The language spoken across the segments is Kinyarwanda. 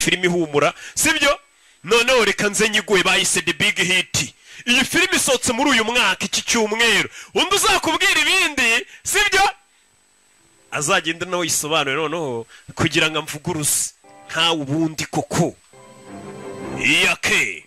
filime ihumura sibyo noneho reka nze nyiguye bayise The Big Hit iyi filime isotse muri uyu mwaka iki cyumweru undi uzakubwira ibindi sibyo azagenda nawe yisobanure noneho kugira ngo amvuguruze nta ubundi koko iyake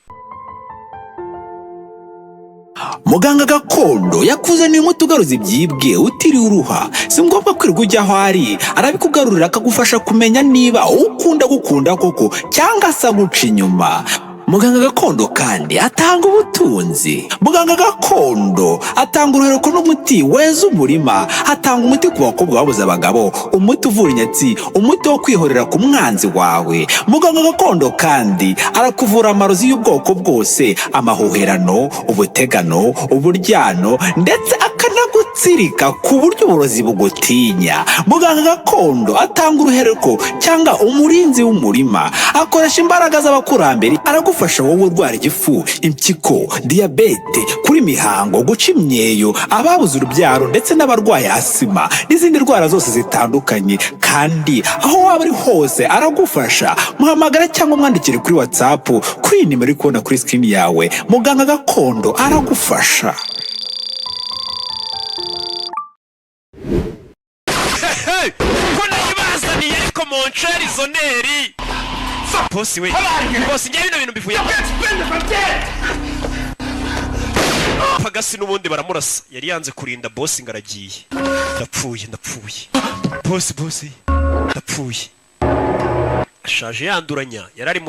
muganga gakondo yakuzaniye umuti ugaruza ibyibwe utiriwe uruha si ngombwa kwirirwa ujya aho ari arabikugarurira akagufasha kumenya niba ukunda gukunda koko cyangwa se aguca inyuma muganga gakondo kandi atanga ubutunzi muganga gakondo atanga uruhereko n'umuti weza umurima atanga umuti ku bakobwa babuze abagabo umuti uvura inyatsi umuti wo kwihorera ku mwanzi wawe muganga gakondo kandi arakuvura amarozi y'ubwoko bwose amahuherano ubutegano uburyano ndetse akanagutsirika ku buryo uburozi bugutinya muganga gakondo atanga uruhereko cyangwa umurinzi w'umurima akoresha imbaraga z'abakurambere aragufasha wowe urwara igifu impyiko diyabete kuri mihango guca imyeyo ababuze urubyaro ndetse n'abarwaye asima n'izindi ndwara zose zitandukanye kandi aho waba ari hose aragufasha muhamagara cyangwa mwandikire kuri WhatsApp kuri nimero iri kubona kuri screen yawe muganga gakondo aragufasha kuna ibazaniye ariko moncheri zoneri bosi we bosi njye bino bintu bivuye pagasi n'ubundi baramurasa yari yanze kurinda bosi ngaragiye ndapfuye bosi ndapfuye ashaje yanduranya yarari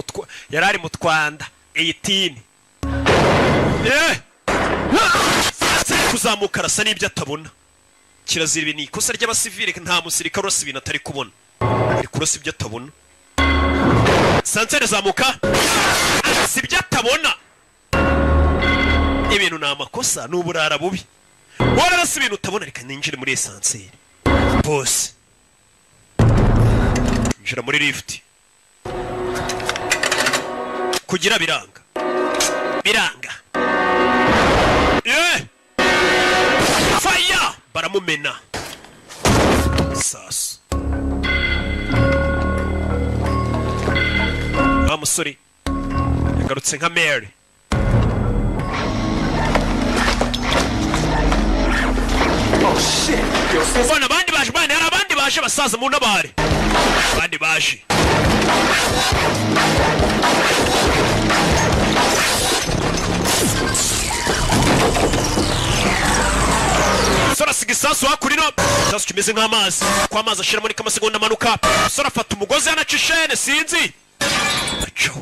mu Twanda 18 kuzamuka arasa n'ibyo atabona kirazira ibi ni ikosa ry'abasivile nta musirikare urasa ibintu atari kubona ari kurasa ibyo atabona Sansere zamuka sibyo atabona ibintu ni amakosa n'uburara bubi wararasa ibintu utabona reka ninjire muri Sansere boss njira muri lift kugira biranga fire baramumena sasa musore yagarutse nka Mary Bona abandi baje bane hari abandi baje basaza mu nabare abandi baje Sora sigisasu hakurino sasu kimeze nk'amazi kwa amazi ashira muri kamasegonda manuka sora afata umugozi yanacishene sinzi acho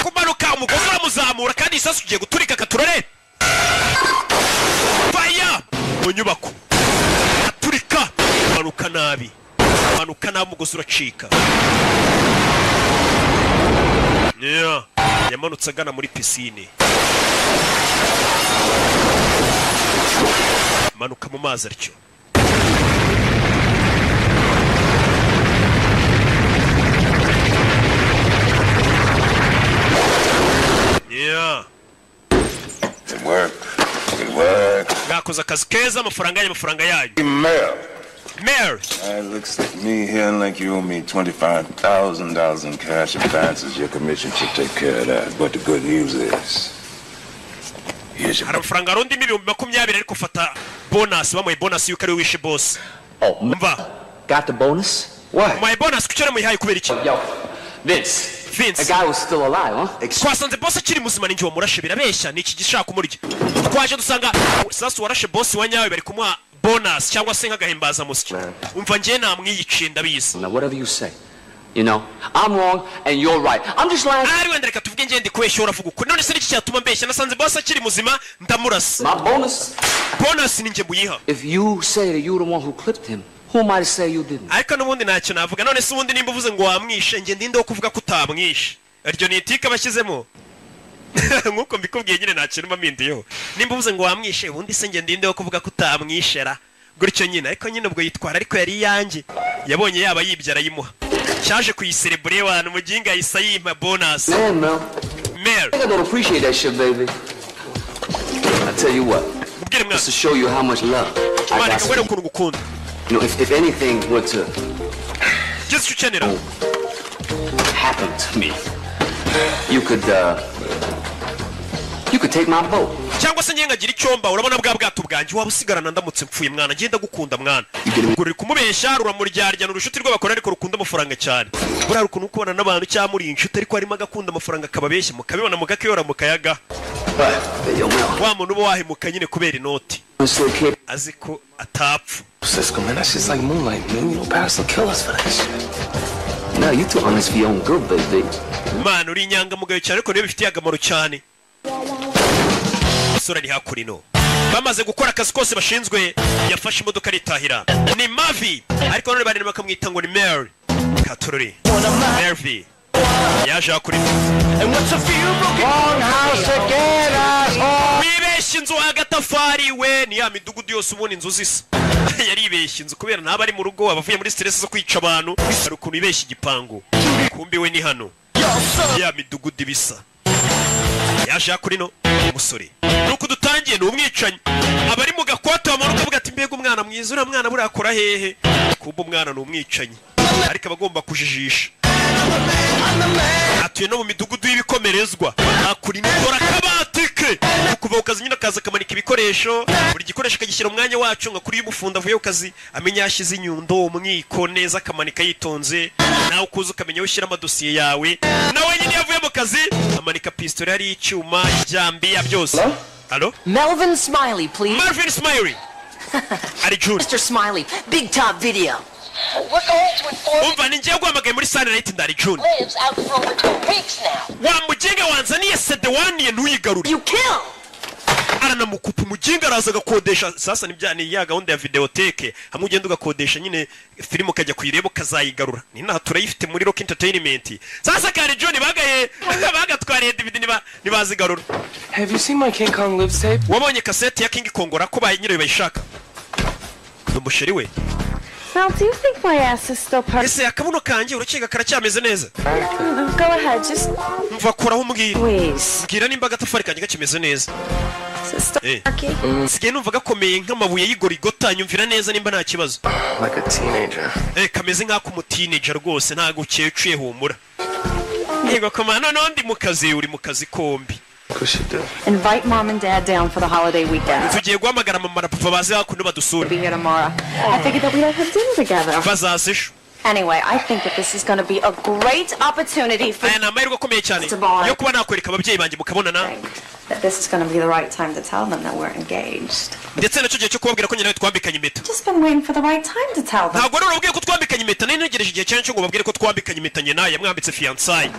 kumanuka umugozi uramuzamura kandi isasu ugiye guturika katurare faya mu nyubako aturika manuka nabi umugozi uracika yamanutse agana muri pisine manuka mu mazi aricyo It worked. Gakoze akazi keza amafaranga yayo Mayor. It looks like me here like you owe me $25,000 in cash advances. Your commission should take care of that. But the good news is, here's your amafaranga rundi miliyoni 20 ariko fata bonus bamuye bonus yuko ari wishe boss. Oh, mva. Got the bonus? What? My bonus kucyore muyihaye kubera iki? Yo, Vince. The guy was still alive, huh? Kwasanze boss akiri muzima ninjye wamurashe birabeshya niki gishaka kumurya. Twaje dusanga sasa warashe boss wanyawe bari kumuha bonus cyangwa se nkagahimbaza musiki. Umva ngiye namwiyice ndabizi. Now whatever you say. You know, I'm wrong and you're right. I'm just lying. Ari wenda reka tuvuge ngiye ndi kweshya uravuga uko. None se niki cyatuma mbeshya nasanze boss akiri muzima ndamurasa. My bonus? Bonus ninjye buyiha. If you say that you're the one who clipped him, who am I to say you didn't? Ariko nubundi ntacyo navuga. None se ubundi nimba uvuze ngo wamwishe ngiye ndinde wo kuvuga ko utamwishe. Aryo ni itika bashyizemo. Nkuko mbikubwiye nyine ntacyo mpinduyeho. Nimba uvuze ngo wamwishe ubundi se ngiye ndinde wo kuvuga ko utamwishera. Gutyo nyine ariko nyine ubwo yitwara ariko yari yanjye. Yabonye yaba yibyara yimuha. Cyaje kuyiserebure abantu muginga yisayima bonus. Man, Mel. Mel. I don't appreciate that shit, baby. I tell you what, ubwire mwana just to show you how much love I mwana got for kagwere you. ukuntu gukunda You know, if anything were to ngeze icyo ukenera happen to me, you could take my boat. cyangwa se ngengagira icyomba urabona bwa bwato bwanjye waba usigarana ndamutse mpfuye mwana ngenda gukunda mwana ngo ruri kumubeshya ruramuryarya urushuti rw'abakora ariko rukunda amafaranga cyane buriya rukuntu kubana n'abantu cyangwa muri inshuti ariko harimo agakunda amafaranga akababeshya mukabibona mugakiyora mukayaga wa muntu uba wahemuka nyine kubera inoti azi ko atapfa Cisco, man, that's just like moonlight, man. You know, Paris will kill us for that shit. No, you too honest for your own good, baby. mana uri inyangamugayo cyane ariko niyo bifitiye akamaro cyane umusore ari hakurino bamaze gukora akazi kose bashinzwe yafashe imodoka aritahira ni Mavi ariko none barimo bakamwita ngo ni Mary Katururi Mary yaje hakurino wibeshye inzu agatafari we ni ya midugudu yose ubona inzu zisa yaribeshye inzu kubera ntaba ari mu rugo abavuye muri stress zo kwica abantu hari ukuntu ibeshye igipangu kumbi we ni hano ya midugudu bisa yaje hakurino umusore nuko dutangiye ni umwicanyi abari mu gakwate bamanuka bavuga ati mbega umwana mwiza uriya mwana buriya akora hehe kumbe umwana ni umwicanyi ariko abagomba kujijisha atuye no mu midugudu y'ibikomerezwa akurimo dora akabati ke kuva ku kazi nyine akaza akamanika ibikoresho buri gikoresho akagishyira umwanya wacu nka kuri y'umufundi avuye ku kazi amenya yashyize inyundo umwiko neza akamanika yitonze nawe ukuza ukamenya aho ushyira amadosiye yawe nawe nyine yavuye mu kazi amanika pistole hari icyuma ijambiya byose Hello? Melvin Smiley, please. Marvin Smiley. Ari June. Mr. Smiley, Big Top Video. We're going to inform Umva ninjye guhamagaye muri Sunlight ndari June. lives out for over 2 weeks now. Wa mujinga wanzaniye sedewani ntuyigarure. You kill! Aranamukupa mujinga araza gakodesha sasa nibyane ya gahunda ya videoteke hamwe ugenda ugakodesha nyine filime ukajya kuyireba ukazayigarura ni naha turayifite muri Rock Entertainment sasa kare John bagatwariye DVD nibazigarura. Have you seen my King Kong lives tape? Wabonye cassette ya King Kongora ko nyine bayishaka n'umusheri we. Mel, do you think my ass is still part? Ese akabuno kanjye urukeka karacyameze neza. Go ahead, just Mva koraho umbwira. please. Mbwira nimba agatafari kanjye gakimeze neza. Is it still murky? Sigaye numva gakomeye nk'amabuye y'igorigota nyumvira neza nimba nta kibazo. Like a teenager. Kameze nk'ak'umuteenager rwose ntago uciye humura. Yego komana nondi mu kazi uri mu kazi kombi. What should do? Invite mom and dad down for the holiday weekend. Tugiye guhamagara mama na papa baze hakuno badusura. Be here tomorrow. I figured that we'd have dinner together. Bazaze ejo. Anyway, I think that this is going to be a great opportunity for Aya ni amahirwe akomeye cyane yo kuba nakwereka ababyeyi banjye mukabonana. that this is going to be the right time to tell them that we're engaged. Ndetse nacyo gihe cyo kubabwira ko nyine twambikanye impeta. Just been waiting for the right time to tell them. Ntabwo rero ubwiye ko twambikanye impeta nari ntegereje igihe cyane cyo ngo babwire ko twambikanye impeta nyina yamwambitse fiancé.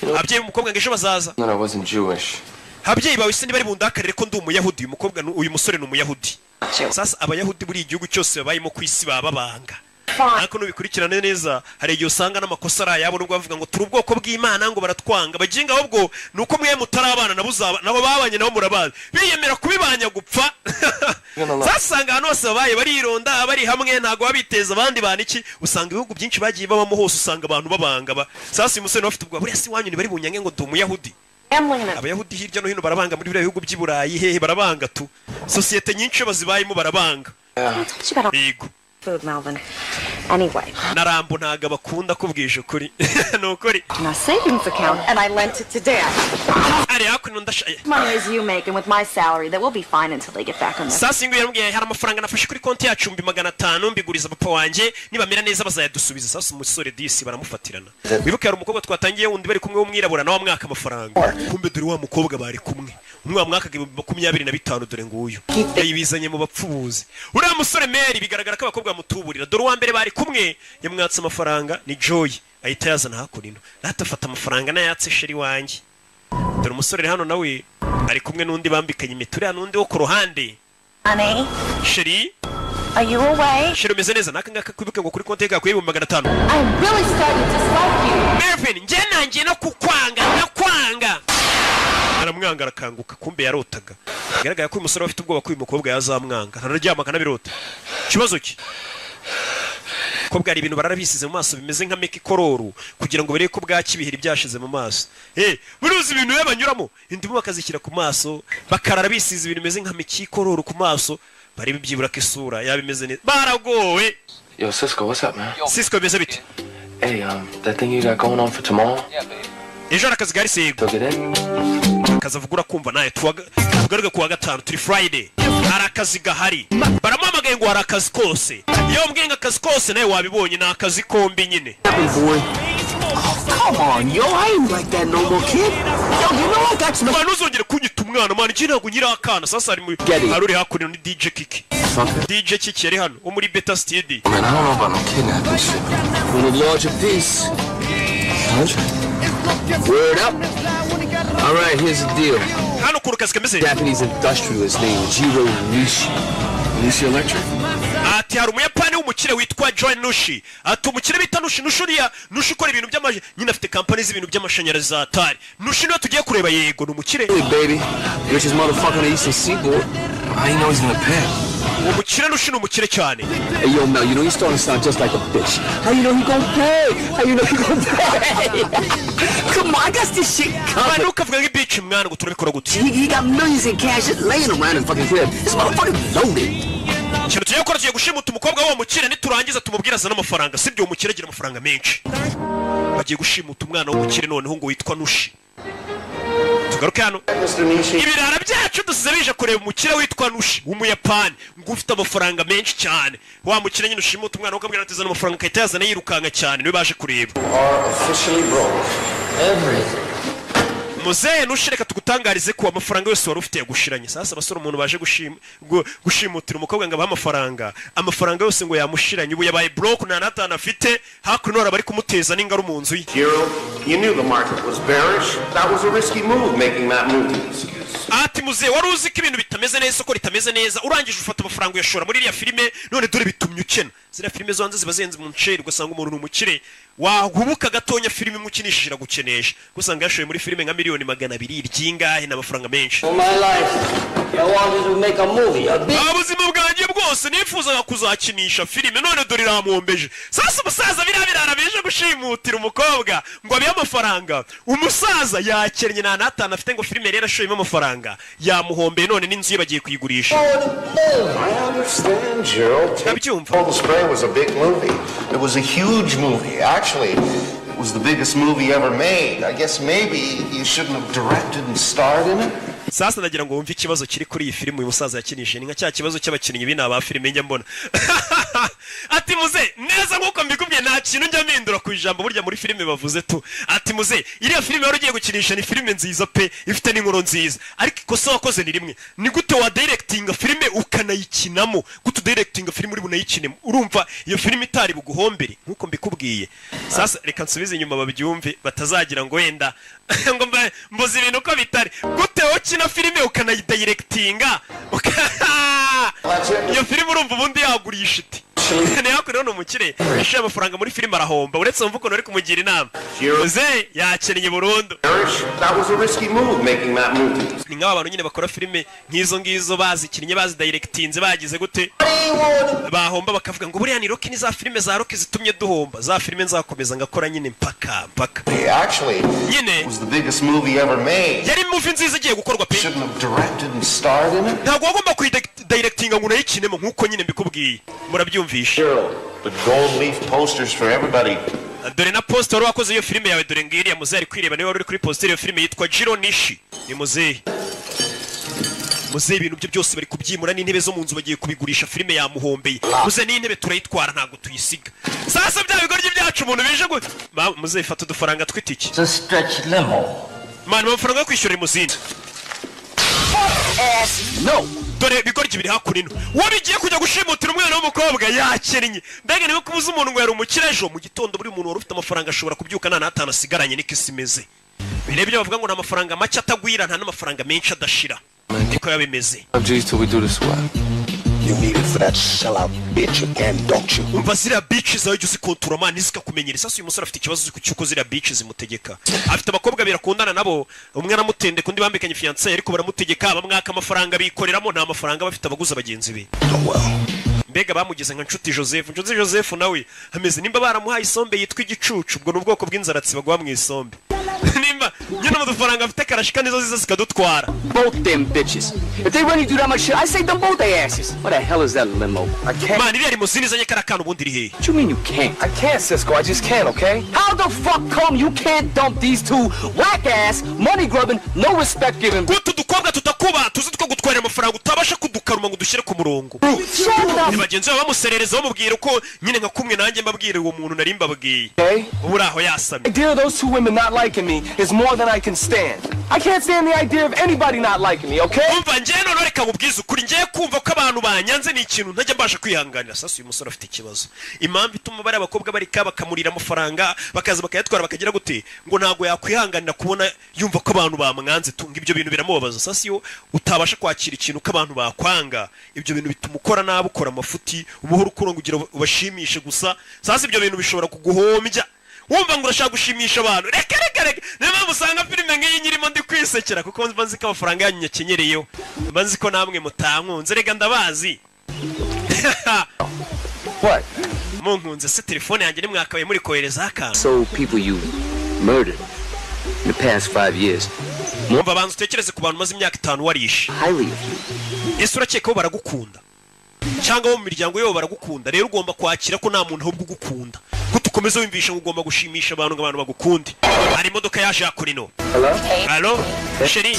Ababyeyi umukobwa ngo ejo bazaza. No, I wasn't Jewish. Ababyeyi bawe se bari bundakarire ko ndi umuyahudi umukobwa uyu musore ni umuyahudi. Sasa abayahudi buri igihugu cyose babayimo ku isi babanga. Ariko nubikurikirane neza hari igihe usanga n'amakosa ari ayabo nubwo bavuga ngo turi ubwoko bw'Imana ngo baratwanga baginga ahubwo nuko mwe mutarabana nabo babanye nabo murabazi biyemera kubibanya gupfa zasanga hano hose babaye barironda bari hamwe ntago babiteza abandi bana iki usanga ibihugu byinshi bagiye babamo hose usanga abantu babanga sasa uyu musore bafite ubwo buriya si wanyu ni bari bunyange ngo ndi umuyahudi abayahudi hirya no hino barabanga muri biriya bihugu by'iburayi hehe barabanga tu sosiyete nyinshi bazibayemo barabanga yego Food, Melvin. Anyway. Narambo ntago bakunda kubwije ukuri nukuri My savings account, and I lent it to Dad. ari hakuno ndashaye Money as you make, and with my salary, that will be fine until they get back on their. sasa ingo yarambwiye hari amafaranga nafashe kuri konti yacu 500 mbiguriza papa wanjye nibamera neza bazayadusubiza sasa umusore disi baramufatirana wibuke hari umukobwa twatangiye wundi bari kumwe w'umwirabura nawe mwaka amafaranga kumbe dore wa mukobwa bari kumwe umwe mwaka 25 dore nguyu yibizanye mu bapfubuzi uriya musore Mary bigaragara ko abakobwa mutuburira dore uwa mbere bari kumwe yamwatse amafaranga ni Joy ahita yazana hakurino natafata amafaranga nayatse sheri wanjye dore umusore hano nawe ari kumwe n'undi bambikanye imitura n'undi wo ku ruhande Honey, sheri are you away? sheri umeze neza nakanga kwibuke ngo kuri konti yawe kuri 500 I'm really starting to dislike you. Melvin njye nanjye no kukwanga nakwanga aramwanga arakanguka kumbe yarotaga bigaragara ko uyu musore afite ubwoba ko uyu mukobwa yazamwanga araryama kanabirota kibazo ki abakobwa hari ibintu bararabisize mu maso bimeze nka make ikororu kugira ngo bereke ko bwaki ibiheri byashize mu maso buruzi ibintu yabanyuramo indimu bakazishyira ku maso bakarara bisize ibintu bimeze nka make ikororu ku maso bari bibyibura ko isura yabimeze neza baragowe. Yo, Cisco, what's up, man? Cisco bimeze bite? Hey, that thing you got going on for tomorrow? Ejo arakazi gari sego. Took it in? Kazavugura kumva naye tugaruke kuwa gatanu turi Friday. Arakazi gahari. Baramuhamagaye ngo arakazi kose. Iyo mbwenga akazi kose naye wabibonye na akazi kombi nyine. Come on, yo, I ain't like that no more, kid. Yo, you know I got some... Man, uzongere kunyita umwana, man, iki ntabwo nyiri akana. Sasa ari uri hakuno ni DJ Kiki. DJ Kiki yari hano, wo muri Beta Studio. Man, I don't know about no kidnapping shit. We need larger peace. Word up. All right, here's the deal. Hano kuru kazi kameze. Japanese industrialist named Jiro Nishi. Nishi Electric? Ati hari umuyapani w'umukire witwa John Nushi. Ati umukire bita Nushi Nushi ukora ibintu by'amaje nyine afite company z'ibintu by'amashanyarazi za Atari. Nushi niwe tugiye kureba yego ni umukire. Hey baby, richest motherfucker on the Eastern Seaboard. How you know he's gonna pay? Umukire Nushi ni umukire cyane. Hey yo Mel, you know you're starting to sound just like a bitch. How you know he gonna pay? How you know he gonna pay? Come on, I got this shit covered. Man, ukavuga nk'ibitch mwana ngo turabikora gute? He got millions in cash just laying around his fucking crib. This motherfucker loaded. Ikintu tugiye gukora tugiye gushimuta umukobwa w'uwo mukire niturangiza tumubwira azana amafaranga sibyo umukire agira amafaranga menshi. Bagiye gushimuta umwana w'umukire noneho ngo witwa Nushi. Tugaruke hano. Ibirara byacu dusize bije kureba umukire witwa Nushi w'umuyapani ngo ufite amafaranga menshi cyane. Wa mukire nyine ushimuta umwana ukabwira ati zana amafaranga kayita yazana yirukanga cyane niwe baje kureba. Muzeye nushireka tugutangarize ko amafaranga yose wari ufite yagushiranye. Sasa basore umuntu baje gushimutira umukobwa ngo abaha amafaranga yose ngo yamushiranye ubu yabaye broke na natana afite hakuno nora bari kumuteza n'ingaru mu nzu ye. You knew the market was bearish. That was a risky move making that move. Ati muzeye wari uzi ko ibintu bitameze neza isoko ritameze neza urangije ufata amafaranga yashora muri iriya filime none dore bitumye ukena. Zira filime zo hanze zibazenze mu nceri ugasanga umuntu n'umukire wahubuka gatonya filime mukinishije gukenesha gusanga yashoye muri filime nka miliyoni 200 ryingahe n'amafaranga menshi. Abuzima bwanjye bwose nifuzaga kuzakinisha filime none dore iramuombeje. Sasa umusaza birabirara bije gushimutira umukobwa ngo abiye amafaranga. Umusaza yakennye na natana afite ngo filime rero ashoyemo amafaranga yamuhombeye none n'inzu ye bagiye kuyigurisha. I understand, Gerald. Cold Spray was a big movie. It was a huge movie. Actually, it was the biggest movie ever made. I guess maybe you shouldn't have directed and starred in it. Sasa nagira ngo wumve ikibazo kiri kuri iyi filime uyu musaza yakinishe ni nka cya kibazo cy'abakinnyi bina ba filime njya mbona. Ati muze neza nkuko mbikubwiye nta kintu njya mpindura ku ijambo burya muri filime bavuze tu. Ati muze iriya filime wari ugiye gukinisha ni filime nziza pe ifite n'inkuru nziza ariko ikosa wakoze ni rimwe ni gute wa directinga filime ukanayikinamo gute directinga filime uri bunayikinemo urumva iyo filime itari buguhombere nkuko mbikubwiye. Sasa reka nsubize inyuma babyumve batazagira ngo wenda ngo mboze ibintu uko bitari gute ukina filime ukanayidirectinga iyo filime urumva ubundi yagurisha iti neyako rero umukire yishyuye amafaranga muri filime arahomba uretse wumva ukuntu ari kumugira inama uze yakennye burundu. Ni nk'abantu nyine bakora filime nk'izo ngizo bazikinnye bazidirectinze bagize gute bahomba bakavuga ngo buriya ni Rocky ni za filime za Rocky zitumye duhomba za filime nzakomeza ngakora nyine mpaka nyine yari movie nziza igiye gukorwa pe ntabwo wagomba kuyidirectinga ngo unayikinemo nk'uko nyine mbikubwiye murabyumvisha. Dore na poster wari wakoze iyo filime yawe dore ngiriya muzehe ari kwireba niwe wari uri kuri poster iyo filime yitwa Jiro Nishi ni muzehe ibintu byo byose bari kubyimura n'intebe zo mu nzu bagiye kubigurisha filime yamuhombeye muzehe n'intebe turayitwara ntago tuyisiga. Sasa bya bigoryi byacu umuntu bije ngo muzehe fata udufaranga tw'itiki man amafaranga yo kwishyura imuzindi no dore bigoryi biri hakurino wabigiye kujya gushimutira umwana w'umukobwa yakennye mbega niwe kubuza umuntu ngo yari umukire ejo mu gitondo buri muntu wari ufite amafaranga ashobora kubyuka nta natana asigaranye niko isi imeze. Birebye bavuga ngo nta mafaranga make atagwira nta n'amafaranga menshi adashira niko yabimeze. You need it for that sellout bitch again, don't you? Umva ziriya bitch zawe jya uzikontura man zikakumenyera. Sasa uyu musore afite ikibazo cy'uko ziriya bitch zimutegeka. Afite abakobwa birakundana nabo umwe aramutende kundi bambikanye fiancé ariko baramutegeka bamwaka amafaranga bikoreramo nta mafaranga bafite abaguza bagenzi be. mbega bamugize nka nshuti Joseph nawe ameze nimba baramuhaye isombe yitwa igicucu ubwo n'ubwoko bw'inzaratsi bagwa mu isombe nimba nyine amafaranga afite karashika nizo ziza zikadutwara. Both them bitches. If they really do that much shit, I say them both their asses. What the hell is that limo? I can't. Man, iriya limousine izanye karakana ubundi iri hehe? What you mean you can't? I can't, Cisco. I just can't, okay? How the fuck come you can't dump these two whack-ass, money-grubbing, no respect-giving... Gutu dukobwa tutakuba tuzi two gutwara amafaranga utabasha kudukaruma ngo dushyire ku murongo. Bagenzi babo bamuserereza bamubwira uko nyine nka kumwe nanjye mbabwire uwo muntu nari mbabwiye. Ubura aho yasamye. The idea of those two women not liking me is more than I can stand. I can't stand the idea of anybody not liking me, okay? Umva njye none reka mubwize ukuri njye kumva ko abantu banyanze ni ikintu ntajya mbasha kwihanganira. Sasa uyu musore afite ikibazo. Impamvu ituma bari abakobwa bari bakamurira amafaranga bakaza bakayatwara bakagira gute ngo ntago yakwihanganira kubona yumva ko abantu bamwanze tunga ibyo bintu biramubabaza. Sasa iyo utabasha kwakira ikintu ko abantu bakwanga ibyo bintu bituma ukora nabi ukora amafuti ubuhoro ukura kugira ubashimishe gusa. Sasa ibyo bintu bishobora kuguhombya wumva ngo urashaka gushimisha abantu. Reka niba musanga filime nk'iyi nyirimo ndi kwisekera kuko mbanzi ko amafaranga yanyu nyakenyereyeho mbanzi ko namwe mutankunze rega ndabazi. What? Munkunze se telefone yanjye nimwakabaye muri kohereza akantu. So people you murdered in the past 5 years. Mwumva bantu utekereze ku bantu maze imyaka 5 warishe. Ese urakeka ko baragukunda cyangwa mu miryango yabo baragukunda? Rero ugomba kwakira ko nta muntu ahubwo ugukunda ko tukomeza wimvisha ngo ugomba gushimisha abantu ngo abantu bagukunde. Hari imodoka yaje yakurino. Hello Sheri,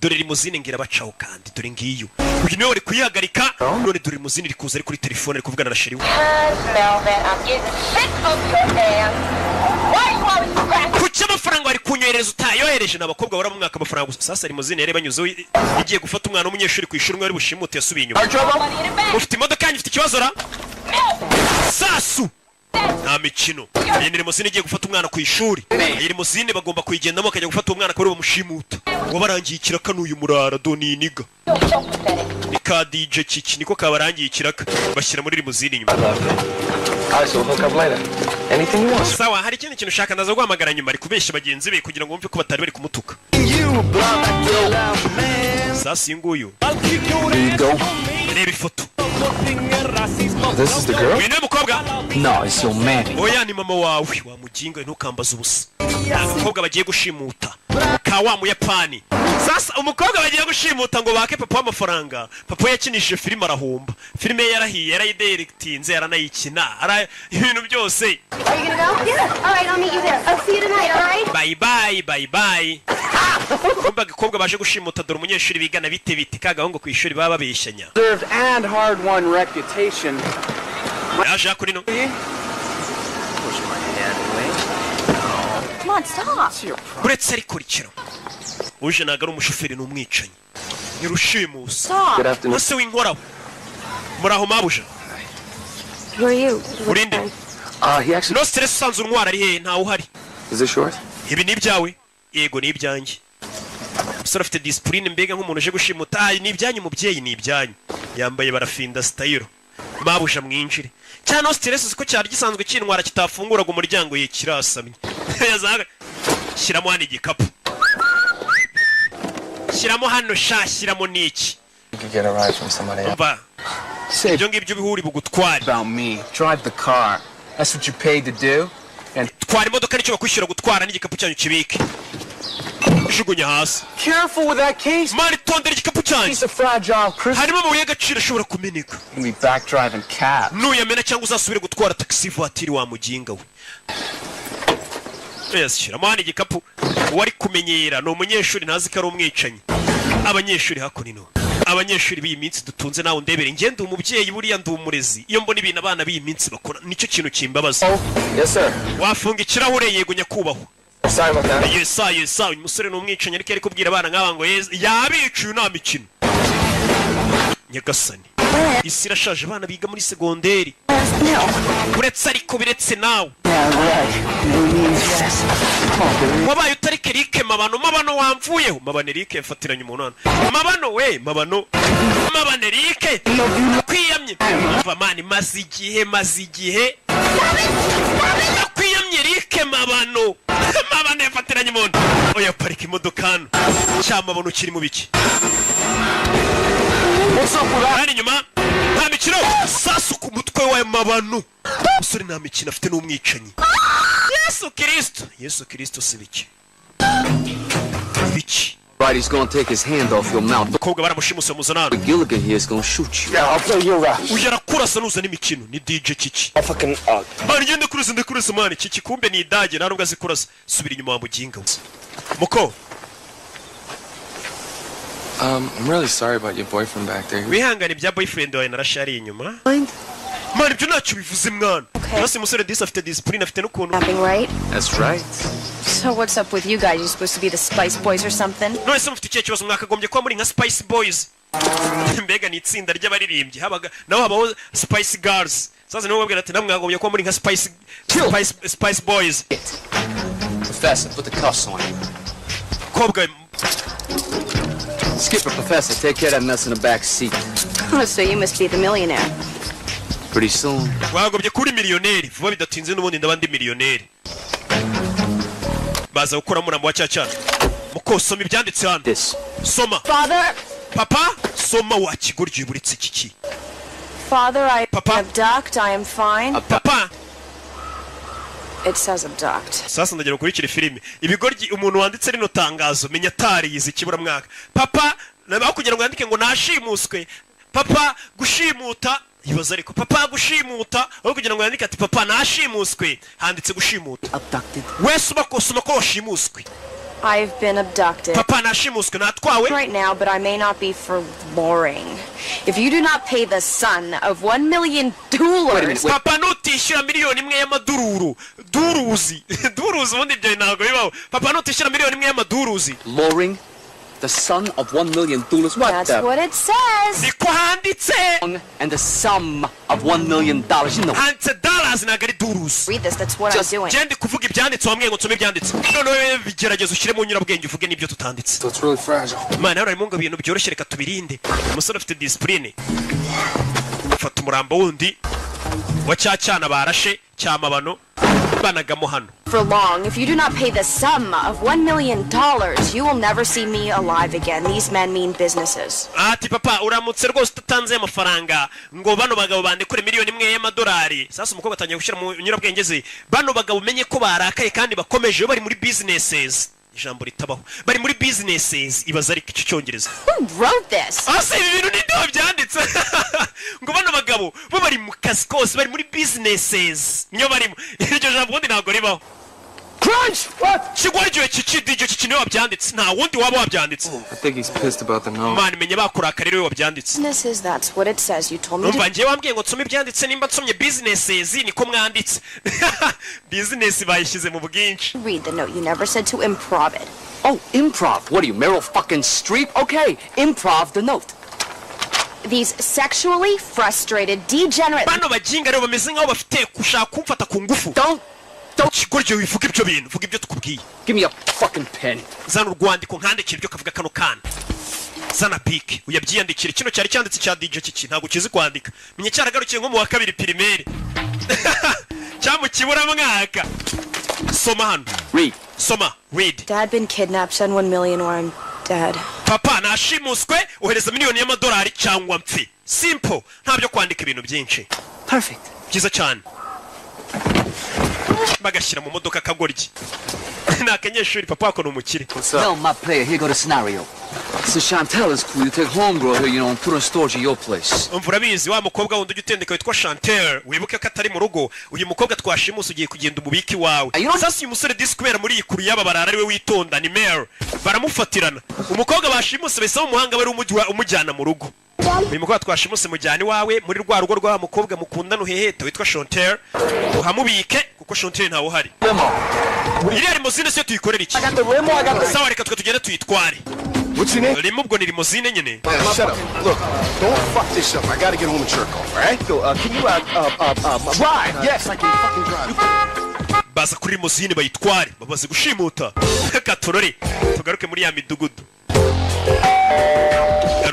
dore limuzine ngira bacaho kandi dore ngiyo uyu niwe wari kuyihagarika none dore limuzine iri kuza ari kuri telefone ari kuvugana na Sheri we. Kuki amafaranga wari kunyohereza utayohereje n'abakobwa bara mu mwaka amafaranga gusa. Sasa limuzine yari banyuzeho igiye gufata umwana w'umunyeshuri ku ishuri wari bushimute yasubiye inyuma. Ufite imodoka yanyu ifite ikibazo ra Sasu nta mikino. Iyi ni limuzine igiye gufata umwana ku ishuri. Iyi limuzine bagomba kuyigendamo akajya gufata umwana ko bamushimuta wabarangiye ikiraka n'uyu murara doni niga ka DJ Kiki niko kabarangiye ikiraka bashyira muri limuzine inyuma. Sawa, hari ikindi kintu ushaka ndaza guhamagara nyuma ari kubeshya bagenzi be kugira ngo wumve ko batari bari kumutuka. Sasa nguyu reba ifoto. This is the girl? Wene mukobwa? No, it's your man. Oya ni mama wawe wamuginga ntukambaza ubusa. Umukobwa bagiye gushimuta ka wa mu Yapani. Sasa umukobwa bagiye gushimuta ngo bake papa amafaranga. Papa yakinishije filime arahomba. Filime yarahiye yarayidirectinze yaranayikina. Ara ibintu byose. Are you gonna go? Yeah. All right, I'll meet you there. I'll see you tonight, all right? Bye bye. Kumba gikobwa baje gushimuta dore umunyeshuri bigana bite kagahungu ku ishuri baba babeshanya. Served and hard-won reputation. Yaje kurino. Come on, stop. Uretse ari kurikira. Uje nagara umushoferi n'umwicanyi. Nirushimusa. Stop. Wase w'inkoraho. Muraho mabuja. Who are you? Urinde. He actually... No stress sanzu ntwara ari he ntawe uhari. Is it short? Ibi ni ibyawe? Yego ni ibyanjye. Musore afite discipline mbega nk'umuntu uje gushimuta. Ni ibyanyu mubyeyi ni ibyanyu. Yambaye barafinda style. Mabuja mwinjire. Cyane no stress ziko cyari gisanzwe cyintwara kitafungura ngo umuryango ye kirasamye. Yazaga. Shiramo hano igikapu. Shiramo hano shashyiramo niki. You could get a ride from somebody else. Umva. Ibyo ngibyo bihuri bugutwara. About me. Drive the car. That's what you paid to do. And twara imodoka nicyo bakwishyura gutwara n'igikapu cyanyu kibike. Jugunya hasi. Careful with that case. Mari tondera igikapu cyanyu. It's a fragile crystal. Harimo amabuye y'agaciro ashobora kumeneka. You be back driving cab. Nuyamena cyangwa uzasubire gutwara taxi voiture wa muginga we. Yes, shiramo hano igikapu. Wari kumenyera no umunyeshuri ntazi ko ari umwicanyi. Abanyeshuri hakunino. Abanyeshuri b'iyi minsi dutunze nawe ndebere ngende umubyeyi buriya ndumurezi. Iyo mbona ibintu abana b'iyi minsi bakora nicyo kintu kimbabaza. Yes sir. Wafunga ikirahure yego nyakubahwa. Sorry about that. Yes, uyu musore n'umwicanyi ariko ari kubwira abana nk'aba ngo yabicuye nta mikino. Nyagasani. Isi irashaje abana biga muri segonderi. Uretse ariko biretse nawe. Wabaye utari Kerike mabano wamvuyeho. Mabano Erike yafatiranye umuntu hano. Mabano Erike. Kwiyamye. Umva mani maze igihe. Kwiyamye Erike mabano yafatiranye umuntu. Oya parika imodoka hano. Cyamabano kiri mu biki. Hano inyuma nta mikino. isasu ku mutwe wa mabanu umusore nta mikino afite n'umwicanyi Yesu Kristo sibiki biki Right, he's gonna take his hand off your mouth. Mukobwa baramushimuse muzanana. Gilligan here is gonna shoot you. Yeah, I'll play your rap. Ujara kurasa nuza n'imikino ni DJ Kiki. I fucking Mani ngende kurasa mani Kiki kumbe ni idage nta nubwo azikurasa. Subira inyuma wamuginga. Muko. I'm really sorry about your boyfriend back there. Wihangane bya boyfriend wawe narashari inyuma. Mani byo ntacyo bivuze mwana. Nasi musore disa afite discipline afite n'ukuntu. Right? That's right. So what's up with you guys? You supposed to be the Spice Boys or something? No, ese mufite ikihe kibazo mwakagombye kuba muri nka Spice Boys. Mbega ni itsinda ry'abaririmbyi habaga naho habaho Spice Girls. Sasa niho babwira ati namwe mwagombye kuba muri nka Spice Boys. Professor, put the cuffs on him. Kobwa Skipper, Professor, take care of that mess in the back seat. Oh, so you must be the millionaire. Pretty soon. Wagombye kuri miliyoneri vuba bidatinze n'ubundi ndabandi miliyoneri. Baza gukora muramba wa cyacana. Mukosoma ibyanditse hano. Soma. Father. Papa, soma wa kigoryi buritse kiki. Father, I abduct. I am fine. Papa. It says abduct. Sasa ndagera kurikira filime. Ibigoryi umuntu wanditse rino tangazo menya tari yizi kibura mwaka. Papa, nabaho kugira ngo yandike ngo nashimuswe. Papa gushimuta. Ibaza ariko papa gushimuta aho kugira ngo yandike ati papa nashimuswe handitse gushimuta. Abducted. Wese bakosoma ko washimuswe. I've been abducted. Papa nashimuswe natwawe. Right now, but I may not be for boring. If you do not pay the son of $1 million. Papa nutishyura miliyoni imwe y'amadururu. Duruzi. Duruzi ubundi ibyo ntabwo bibaho. Papa nutishyura miliyoni imwe y'amaduruzi. Luring the son of $1 million. What? That's what it says. Niko handitse. And the sum of $1 million. You know. Handitse dollars nagari duruzi. Read this. That's what I'm doing. Jendi kuvuga ibyanditse wamwe ngo nsome ibyanditse. None bigerageza ushyire mu nyurabwenge uvuge n'ibyo tutanditse. So it's really fragile. Man, nawe arimo ngo ibintu byoroshye reka tubirinde. Umusore afite discipline. Fata umurambo wundi wa cyacana barashe cyamabano banagamo hano. For long, if you do not pay the sum of $1 million, you will never see me alive again. These men mean businesses. Ati papa uramutse rwose utatanze amafaranga ngo bano bagabo bandekure miliyoni imwe y'amadolari. Sasa umukobwa atangiye gushyira mu nyurabwenge ze. Bano bagabo umenye ko barakaye kandi bakomeje bari muri businesses. Ijambo ritabaho. Bari muri businesses ibaza ari iki cyongereza. Who wrote this? Ase ibi bintu ni ndo byanditse. Ngo bano bagabo bo bari mu kazi kose bari muri businesses. Niyo barimo. Iryo jambo ndi ntago ribaho. Crunch! What? Kigwagiwe kikidije kikine wabyanditse nta wundi waba wabyanditse. I think he's pissed about the note. Man menye bakuraka rero wabyanditse. Businesses, that's what it says. You told me. Numva ngiye wambwiye ngo nsome ibyanditse nimba nsomye businesses niko mwanditse. Business bayishyize mu bwinshi. Read the note. You never said to improv it. Oh, improv. What are you, Meryl fucking Streep? Okay, improv the note. These sexually frustrated, degenerate. Bano bajinga rero bameze nkaho bafite kushaka kumfata ku ngufu. Don't kigoryo wivuga ibyo bintu vuga ibyo tukubwiye. Give me a fucking pen. Zana urwandiko nkandikira ibyo kavuga kano kana. Zana bike uyabyiyandikira kino cyari cyanditse cya DJ Kiki ntabwo kizi kwandika. Menye cyaragarukiye nko mu wa kabiri primaire. Cyamu kibura mwaka. Soma hano. Read. Soma. Read. Dad been kidnapped. Send $1 million or I'm dead. Papa nashimuswe ohereza miliyoni y'amadolari cyangwa mpfi. Simple. Ntabyo kwandika ibintu byinshi. Perfect. Byiza cyane. Bagashyira mu modoka kagoryi. Nakanyeshuri papa wako numukire. Well, my player, here go the scenario. So Chantel is cool. You take homegirl here, you know, and put her in storage at your place. Umvura bizi wa mukobwa wundi ugitendeka witwa Chantel. Wibuke ko atari mu rugo. Uyu mukobwa twashimusa ugiye kugenda umubiki wawe. Sasa uyu musore diskubera muri iyi kuru yaba barara ariwe witonda ni Mary. Baramufatirana. Umukobwa bashimusa bese umuhanga bari umujyana mu rugo. Uyu mukobwa twashimuse mujyani wawe muri rwa rugo rwa mukobwa mukundana uheheta witwa Chantel. Uhamubike kuko Chantel ntawo hari. Iri limousine se tuyikorera iki? Sawa reka tugende tuyitware. What's your name? Rimubwo ni limousine nyene. Shut up. Look, don't fuck this up. I gotta get home and jerk off, all right? So, can you drive? Yes, I can fucking drive. Baza kuri limousine bayitware, babaze gushimuta. Katorore, tugaruke muri ya midugudu.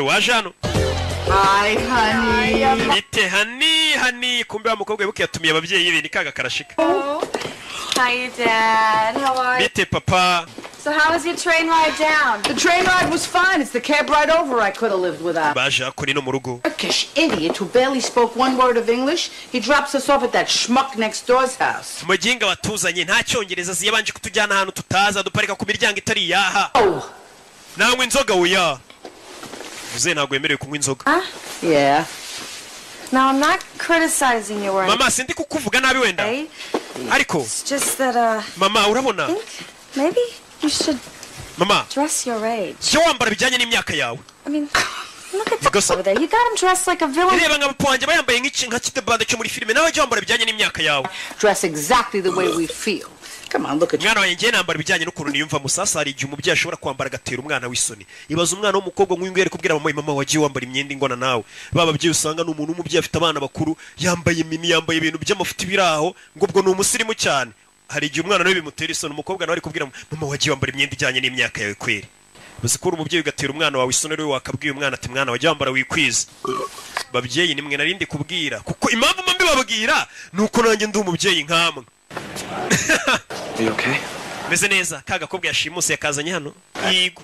Waje hano. Hi, honey. Ite honey, kumbe wa mukobwa wibuke yatumiye ababyeyi be ni kaga karashika. Hi, Dad. How are you? Bite papa. So how was your train ride down? The train ride was fine. It's the cab ride over I could have lived without. Baje kuri no mu rugo. Turkish idiot who barely spoke one word of English. He drops us off at that schmuck next door's house. Muginga watuzanye nta cyongereza ziyabanje kutujyana ahantu tutaza duparika ku miryango itari yaha. Nawe inzoga uya. Uze ntago yemerewe kunywa inzoga. Yeah. Now I'm not criticizing you or anything. Mama sindi kukuvuga nabi wenda. Ariko It's just that Mama urabona? Maybe you should Mama dress your age. Cyo wambara bijyanye n'imyaka yawe. I mean, look at the over there. You got him dressed like a villain. Reba ngabaponje bayambaye nka kitebande cyo muri filime nawe cyo wambara bijyanye n'imyaka yawe. Dress exactly the way we feel. Come on, look at mwana wanjye nambara bijyanye n'ukuntu niyumva musasa hari igihe umubyeyi ashobora kwambara agatera umwana w'isoni. Ibaza umwana w'umukobwa nk'uyungere kubwira mama wagiye wambara imyenda ingona nawe. Baba bye usanga n'umuntu w'umubyeyi afite abana bakuru yambaye mini yambaye ibintu by'amafuti biraho ngo ubwo ni umusirimu cyane. Hari igihe umwana nawe bimutera isoni umukobwa nawe ari kubwira mama wagiye wambara imyenda ijyanye n'imyaka yawe kweri. Bazikora umubyeyi ugatera umwana wawe isoni rero wakabwiye umwana ati mwana wagiye wambara wikwiza. Babyeyi nimwe narindi kubwira kuko impamvu mbi babwira nuko nanjye ndi umubyeyi nkamwe. You okay? Meze neza kaga kobwa yashimuse yakazanye hano. Yigo.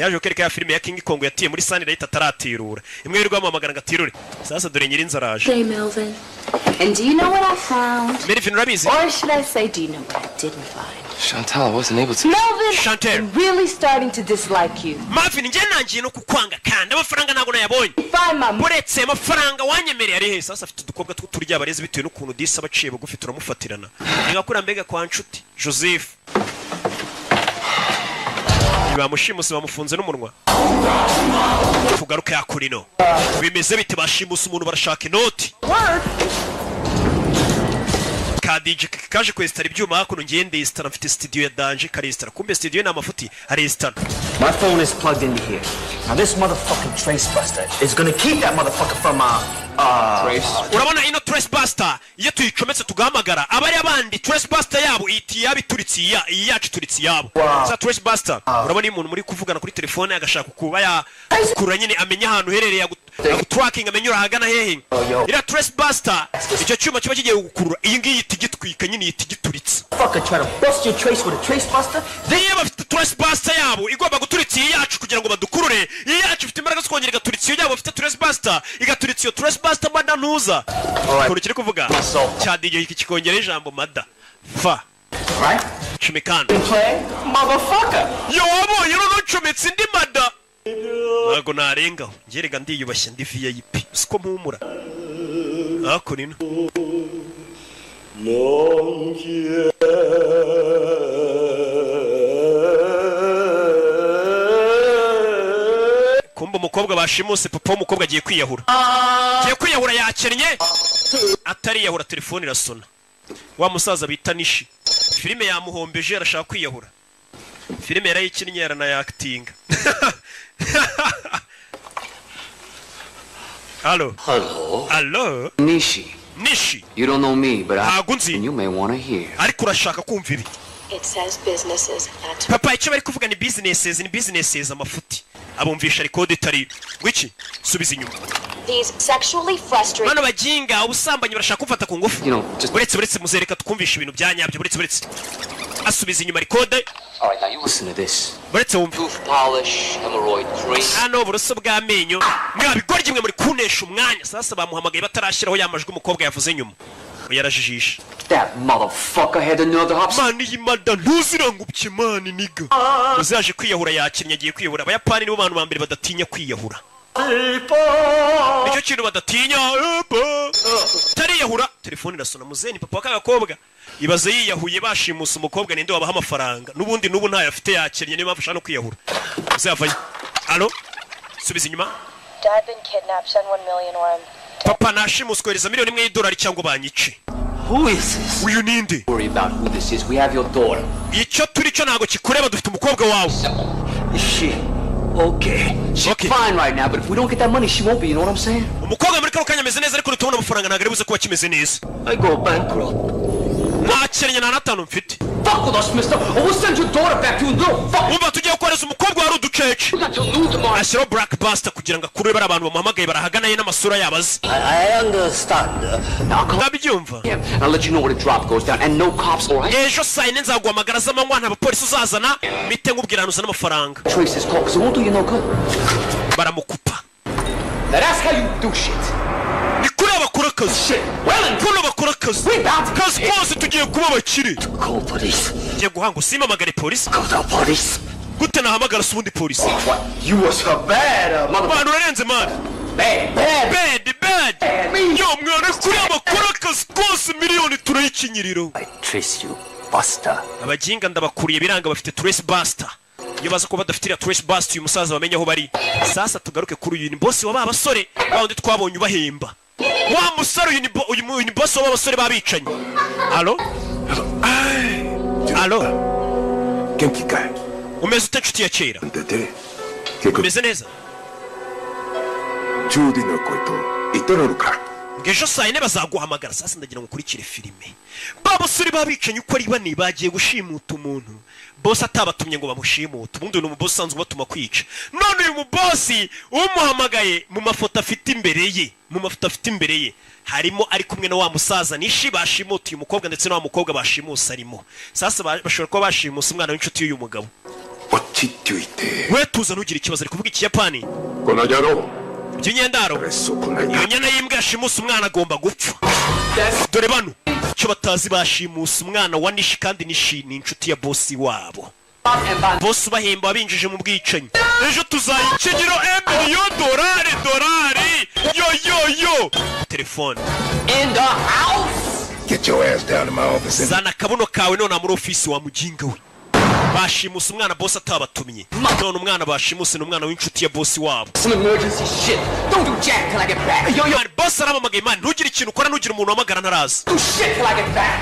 Yaje kereka ya filime ya King Kong yatiye muri Sunny Light ataratirura. Imwe y'urwa amagana ngatirure. Sasa dore nyiri nzaraje. Hey Melvin. And do you know what I found? Melvin urabizi? Or should I say do you know what I didn't find? Chantal, I wasn't able to. Melvin, Chantal. I'm really starting to dislike you. Marvin nje nangiye no kukwanga kandi amafaranga ntago nayabonye. Fine mama. Buretse amafaranga wanyemereye ari he sasa afite udukobwa turya abarezi bitewe n'ukuntu disa baciye bugufi turamufatirana. Ngakura mbega kwa nshuti Joseph. Bamushimuse bamufunze n'umunwa. Tugaruke yakurino. Bimeze bite bashimuse umuntu barashaka inoti. Kadije kaje kwestara ibyuma hakuno ngende istara mfite studio ya Danje karistara kumbe studio na mafuti aristara. My phone is plugged into here. Now this motherfucking trace buster is gonna keep that motherfucker from urabona ino trace buster iyo tuyicometse tugahamagara abari abandi trace buster yabo iti yabituritse yacu turitse yabo za trace buster urabona umuntu muri kuvugana kuri telefone agashaka kuba ya kura nyine amenya ahantu herereye tracking amenyura hagana hehe ira trace buster icyo cyuma kiba kigiye gukurura iyi ngiyi itigitwika nyine itigituritse fucker try to bust your trace with a trace buster they bafite trace buster yabo igomba guturitse yacu kugira ngo badukurure yacu ifite imbaraga zo kongera igaturitse yabo bafite trace buster igaturitse iyo trace buster mada ntuza kuri kiri kuvuga cyadigiye iki kikongera ijambo mada fa right chimikana motherfucker yo abo yero chometse ndi mada nago narenga ngerega ndiyubashye ndi VIP siko mpumura ako nino nongiye kumba umukobwa bashimuse papa w'umukobwa agiye kwiyahura yakennye atari yahura telefone irasona wa musaza bita Nishi filime yamuhombeje arashaka kwiyahura filime yarayikinnye yarana acting Hello Nishi you don't know me but you may want to hear ariko urashaka kumva ibi It says businesses. That's papa icyo bari kuvuga ni businesses amafuti abumvisha record itari wiki subiza inyuma these sexually frustrated. Bano bajinga ubusambanyi barashaka kumfata ku ngufu buretse muzereka tukumvisha ibintu byanyabyo buretse asubiza inyuma record. All right, now you listen to this. Tooth polish, hemorrhoid cream. Hano buruso bw'amenyo mwabigorye mwe muri kunesha umwanya sasa bamuhamagaye batarashiraho yamajwe umukobwa yavuze nyuma yarajijisha. That motherfucker had another hop. Man yimada ntuzirangubye man niga. Uzaje kwiyahura yakinnye agiye kwiyahura abayapani nibo bantu bambere badatinya kwiyahura. Nicyo kintu badatinya tariyahura telefone irasona muzeni papa wakagakobwa ibaze yiyahuye bashimusa umukobwa ninde wabaha amafaranga nubundi nubu ntayo afite yakinnye niba afasha no kwiyahura uzavaye. Allo subiza inyuma. Dad been kidnapped, send 1 million or I'm papa nashimuswereza miliyoni imwe y'idolari cyangwa banyice. Who is this? Uyu ninde? Worry about who this is. We have your daughter. Icyo turi cyo nago kikureba dufite umukobwa wawe. Shit. Okay. She's fine right now, but if we don't get that money, she won't be. You know what I'm saying? Umukobwa muri kano kanya ameze neza ariko tubona amafaranga nagari buze kuba kimeze neza. I go bankrupt. Ntakenye na natanu mfite. fuck with us, mister, or we'll send your daughter back to a little fuck. Umva tugiye kohereza umukobwa wari uducece. Ashyiraho Blackbuster kugira ngo akure bari abantu bamuhamagaye barahaganaye n'amasura yabo azi. I understand. Now come Ndabyumva. and I'll let you know when the drop goes down, and no cops, all right? Ejo saa yine nzaguhamagara z'amanywa nta bapolisi uzazana mite nkubwira ahantu uzana amafaranga. Trace this call, 'cause it won't do you no good. Baramukupa. Now that's how you do shit. Ni kuri abakora akazi. Shit. Well, Kuno bakora akazi. Kazi kose tugiye kuba abakire. Call police. Ngiye guhanga usimamagare polisi. Call the police. Gute nahamagara se ubundi polisi? What? You was so bad, mother. Abantu urarenze man. Bad. Yo mwana kuri abakora akazi kose miliyoni turayikinyiriro. I trace you, Buster. Abajinga ndabakuriye biranga bafite Trace Buster. Iyo baza kuba badafitira Trace Buster uyu musaza bamenye aho bari. Sasa tugaruke kuri uyu ni boss wa babasore bawundi twabonye ubahemba. Wa musore uyu ni boss wa babasore babicanye. Allo? Genki kai. Umeze ute nshuti ya kera? Umeze neza? Judy no koito itororuka. Ngejo saa yine bazaguhamagara sasa ndagira ngo ukurikire filime. Babasore babicanye uko ari bane bagiye gushimuta umuntu. Boss atabatumye ngo bamushimuta. Ubundi ni umuboss usanzwe batuma kwica. None uyu mubosi umuhamagaye mu mafoto afite imbere ye. Harimo ari kumwe na wa musaza nishi bashimuta uyu mukobwa ndetse na wa mukobwa bashimusa arimo. Sasa bashobora kuba bashimusa umwana w'inshuti y'uyu mugabo. We tuza nugira ikibazo ari kuvuga ikiyapani. Konajaro. By'inyendaro. Iyo nyana y'imbwa yashimusa umwana agomba gupfa. Dore bano cyo batazi bashimusa umwana wa Nishi kandi Nishi ni inshuti ya boss wabo. Boss bahemba binjije mu bwicanyi. Ejo tuzayikinyiro $1,000,000. Yo. Telefone. In the house. Get your ass down to my office. Zana kabuno kawe none muri office wa mujinga we. Bashimusa umwana boss atabatumye. None umwana bashimuse n'umwana w'inshuti ya boss wabo. Some emergency shit. Don't do jack till I get back. Yo, boss aramamagaye man, ntugire ikintu ukora nugira umuntu wamagara ntaraza. Do shit till I get back.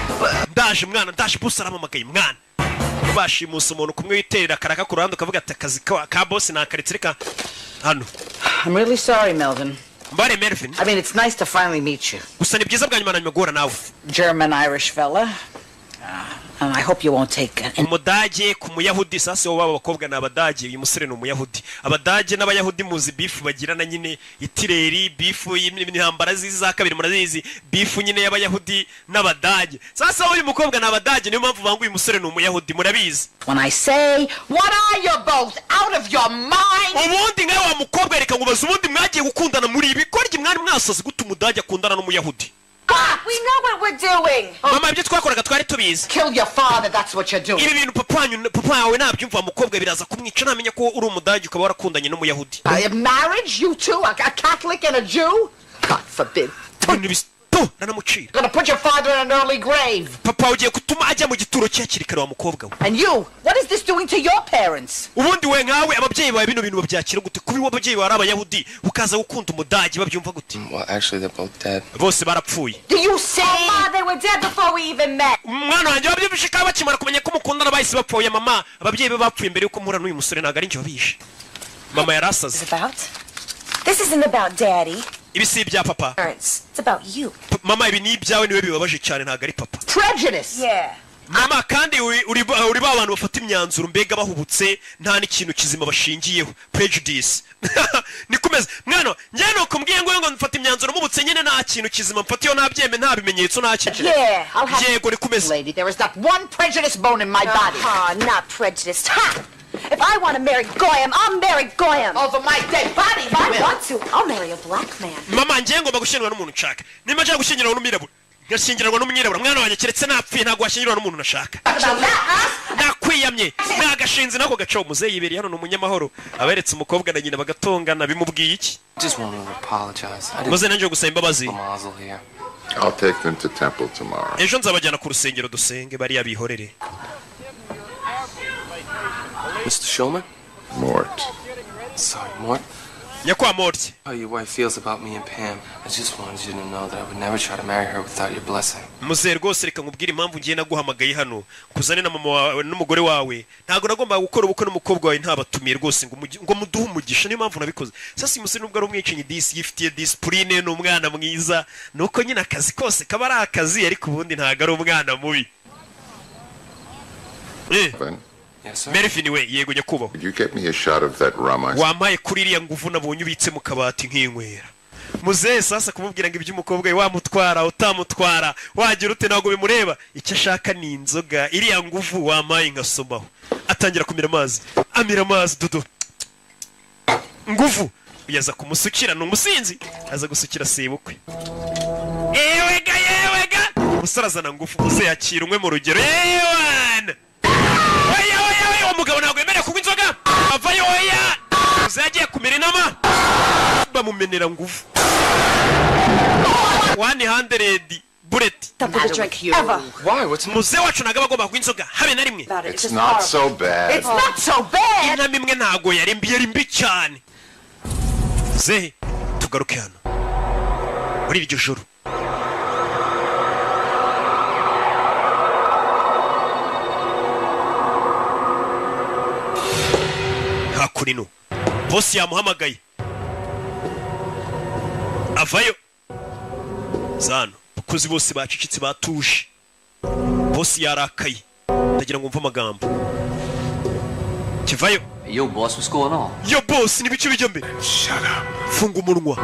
Ndaje boss aramamagaye mwana. Bashimusa umuntu kumwe witerera karaka ku ruhande ukavuga ati akazi ka boss nakaritse reka hano. I'm really sorry, Melvin. Mbare Melvin. I mean, it's nice to finally meet you. Gusa ni byiza bwa nyuma na nyuma nawe. German-Irish fella. And I hope you won't take it. Umudage ku muyahudi sasa wo babakobwa n'abadage uyu musore n'umuyahudi. Abadage n'abayahudi muzi beef bagirana nyine itireri beef y'intambara ziza kabiri murazizi beef nyine y'abayahudi n'abadage. Sasa uyu mukobwa n'abadage niyo mpamvu bangu uyu musore n'umuyahudi murabizi. When I say, what are you both out of your mind? Ubundi ngaho wa mukobwa reka ngubaza ubundi mwagiye gukundana muri ibi korye mwari mwasaze gute umudage akundana n'umuyahudi. We know what we're doing. Mama ibyo twakoraga twari tubizi. Kill your father, that's what you're doing. Ibi bintu papa yawe nabyumva mukobwa biraza kumwica namenya ko uri umudage ukaba warakundanye n'umuyahudi. Marriage, you two, a Catholic and a Jew? God forbid. Nanamucira. Gonna put your father in an early grave. Papa ugiye kutuma ajya mu gituro cyakiri kare wa mukobwa we. And you, what is this doing to your parents? Ubundi we nkawe ababyeyi bawe bino bintu babyakira gute kubi w'ababyeyi bari abayahudi ukaza gukunda umudage babyumva gute? Well, actually they're both dead. Bose barapfuye. Do you say? Ma, they were dead before we even met. Mwana wanjye babyumvishe ka bakimara kumenya ko mukundana bahise bapfuye mama ababyeyi be bapfuye mbere yuko muhura n'uyu musore naga ari njye wabishe. Mama yarasaze. This isn't about daddy. Ibi si ibya papa. It's about you. Mama ibi ni ibyawe niwe bibabaje cyane ntago ari papa. Prejudice. Yeah. Mama kandi uri ba abantu bafata imyanzuro mbega bahubutse nta n'ikintu kizima bashingiyeho prejudice. Nikomeza mwana njye no kumbwiye ngo mfata imyanzuro mubutse nyine nta kintu kizima mfatiyo nta byeme nta bimenyetso nta kintu. Yeah, I'll have. Yego nikomeza. Lady, there is not one prejudice bone in my body. Not prejudiced. Ha! If I want to marry Goyam, I'll marry Goyam. Over my dead body, If I want to, I'll marry a black man. Mama njye ngomba gushyingirwa n'umuntu nshaka. Nimba nshaka gushyingirwa n'umwirabura. Ngashyingirwa n'umunyirabura mwana wanjye keretse napfuye ntago washyingirwa n'umuntu nashaka. Nakwiyamye nagashinze nako gacaho muzeyi yiberi hano n'umunyamahoro aberetse umukobwa na nyina bagatongana bimubwiye iki? Just want to apologize. Muze nanjye gusaba imbabazi. I'll take them to temple tomorrow. Ejo nzabajyana ku rusengero dusenge bari yabihorere. Mr. Shulman? Mort. Sorry, Mort. Nyakwa Mort. How your wife feels about me and Pam. I just wanted you to know that I would never try to marry her without your blessing. Muze rwose reka nkubwire impamvu ngiye naguhamagaye hano kuzane na mama wawe n'umugore wawe ntago nagomba gukora ubukwe n'umukobwa wawe ntabatumiye rwose ngo muduhe umugisha niyo mpamvu nabikoze. Sasa umusore nubwo ari umwicanyi disi yifitiye discipline n'umwana mwiza nuko nyine akazi kose kaba ari akazi ariko ubundi ntago ari umwana mubi. Yes, sir. Melvin we yego nyakubaho. Could you get me a shot of that rum I... Wampaye kuri iriya nguvu nabonye ubitse mu kabati nk'inkwera. Muzehe sasa kumubwira ngo iby'umukobwa we wamutwara utamutwara wagira ute ntabwo bimureba, icyo ashaka ni inzoga iriya nguvu wampaye ngasomaho. Atangira kumira amazi, amira amazi dudu nguvu uyaza kumusukira n'umusinzi aza gusukira sebukwe. Yewega umusore azana nguvu uze yakira umwe mu rugero. Ewana oya umugabo ntabwo yemerewe kunywa inzoga avayo oya uze yagiye kumira inama bamumenera nguvu 100 bullet. Why? What's muze wacu ntabwo agomba kunywa inzoga habe na rimwe. It's not so bad. It's not so bad. Inama imwe ntabwo yari mbi cyane. Muzehe tugaruke hano muri iryo joro. Hakurino boss yamuhamagaye avayo zano bakozi bose bacicitse batuje. Boss yarakaye ndagira ngo mve amagambo. Kivayo. Yo boss, what's going on? Yo boss, ni bice bijya mbere. Shut up. Funga umunwa.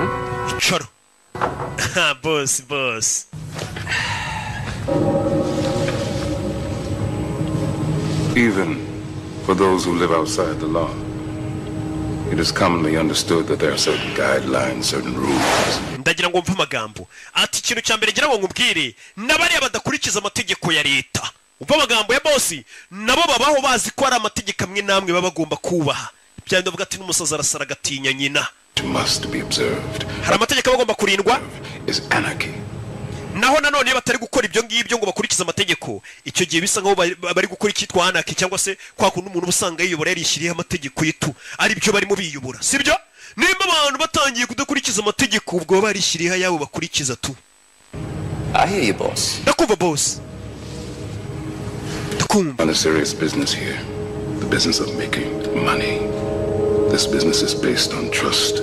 Icara. Boss. Even for those who live outside the law, it is commonly understood that there are certain guidelines, certain rules. Ndagira ngo mve amagambo. Ati ikintu cya mbere gira ngo ngubwire nabari abadakurikiza amategeko ya leta. Umva amagambo ya boss nabo babaho bazi ko ari amategeko amwe namwe baba bagomba kubaha. Byandi bavuga ati n'umusaza arasara gatinya nyina. Must be observed. Hari amategeko bagomba kurindwa is anarchy. Naho nanone batari gukora ibyo ngibyo ngo bakurikiza amategeko, icyo gihe bisa nkaho bari gukora ikitwa anarchy cyangwa se kwa kundi umuntu usanga yiyobora yarishiriye amategeko yitu ari byo barimo biyobora, sibyo? Nimba abantu batangiye kudakurikiza amategeko ubwo barishiriye yabo bakurikiza tu. I hear you, boss. Ndakumva boss. On a serious business here, the business of making money. This business is based on trust.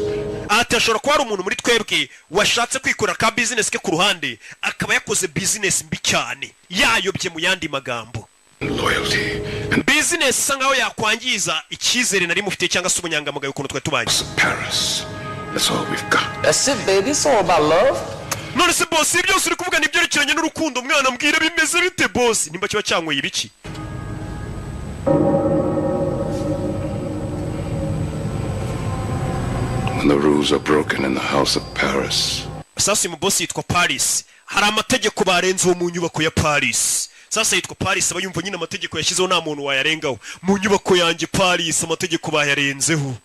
Ati ashobora kuba ari umuntu muri twebwe washatse kwikora ka business ke ku ruhande akaba yakoze business mbi cyane yayobye mu yandi magambo. Loyalty. Business isa nkaho yakwangiza icyizere nari mufite cyangwa se ubunyangamugayo ukuntu twe tubanye. Paris. That's all we've got. That's it, baby. It's all about love. None se boss ibyo uri kuvuga nibyerekeranye n'urukundo mwana mbwira bimeze bite boss nimba kiba cyangoye ibiki? When the rules are broken in the house of Paris. Sasa mu boss yitwa Paris. Hari amategeko barenzeho mu nyubako ya Paris. Sasa yitwa Paris abayumva nyine amategeko yashyizeho nta muntu wayarengaho. Mu nyubako yanjye Paris amategeko bayarenzeho.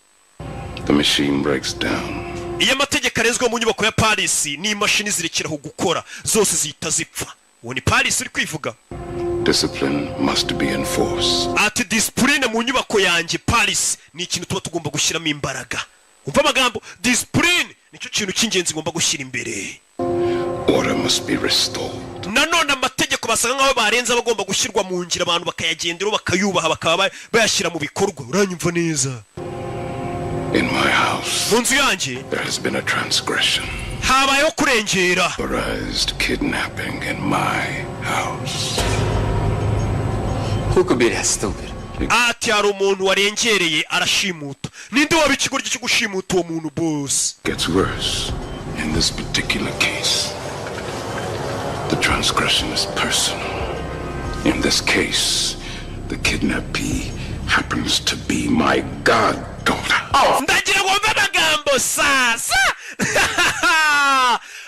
The machine breaks down. Iyo amategeko arezwe mu nyubako ya Paris ni imashini zirekeraho gukora zose zihita zipfa. Uwo ni Paris uri kwivuga. Discipline must be enforced. Ati discipline mu nyubako yanjye Paris ni ikintu tuba tugomba gushyiramo imbaraga. Umva amagambo discipline nicyo kintu cy'ingenzi ngomba gushyira imbere. Order must be restored. Nanone amategeko basanga nkaho barenza bagomba gushyirwa mu ngira abantu bakayagendera bakayubaha bakaba bayashyira mu bikorwa. Uranyumva neza? In my house, mu nzu yanjye there has been a transgression. Habayeho kurengera. Authorized kidnapping in my house. Who could be that stupid? Ati hari umuntu warengereye arashimuta. Ninde waba ikigoryi cyo gushimuta uwo muntu boss? Gets worse. In this particular case, the transgression is personal. In this case, the kidnappee happens to be my goddaughter. Oh, ndagira ngo mve amagambo sasa.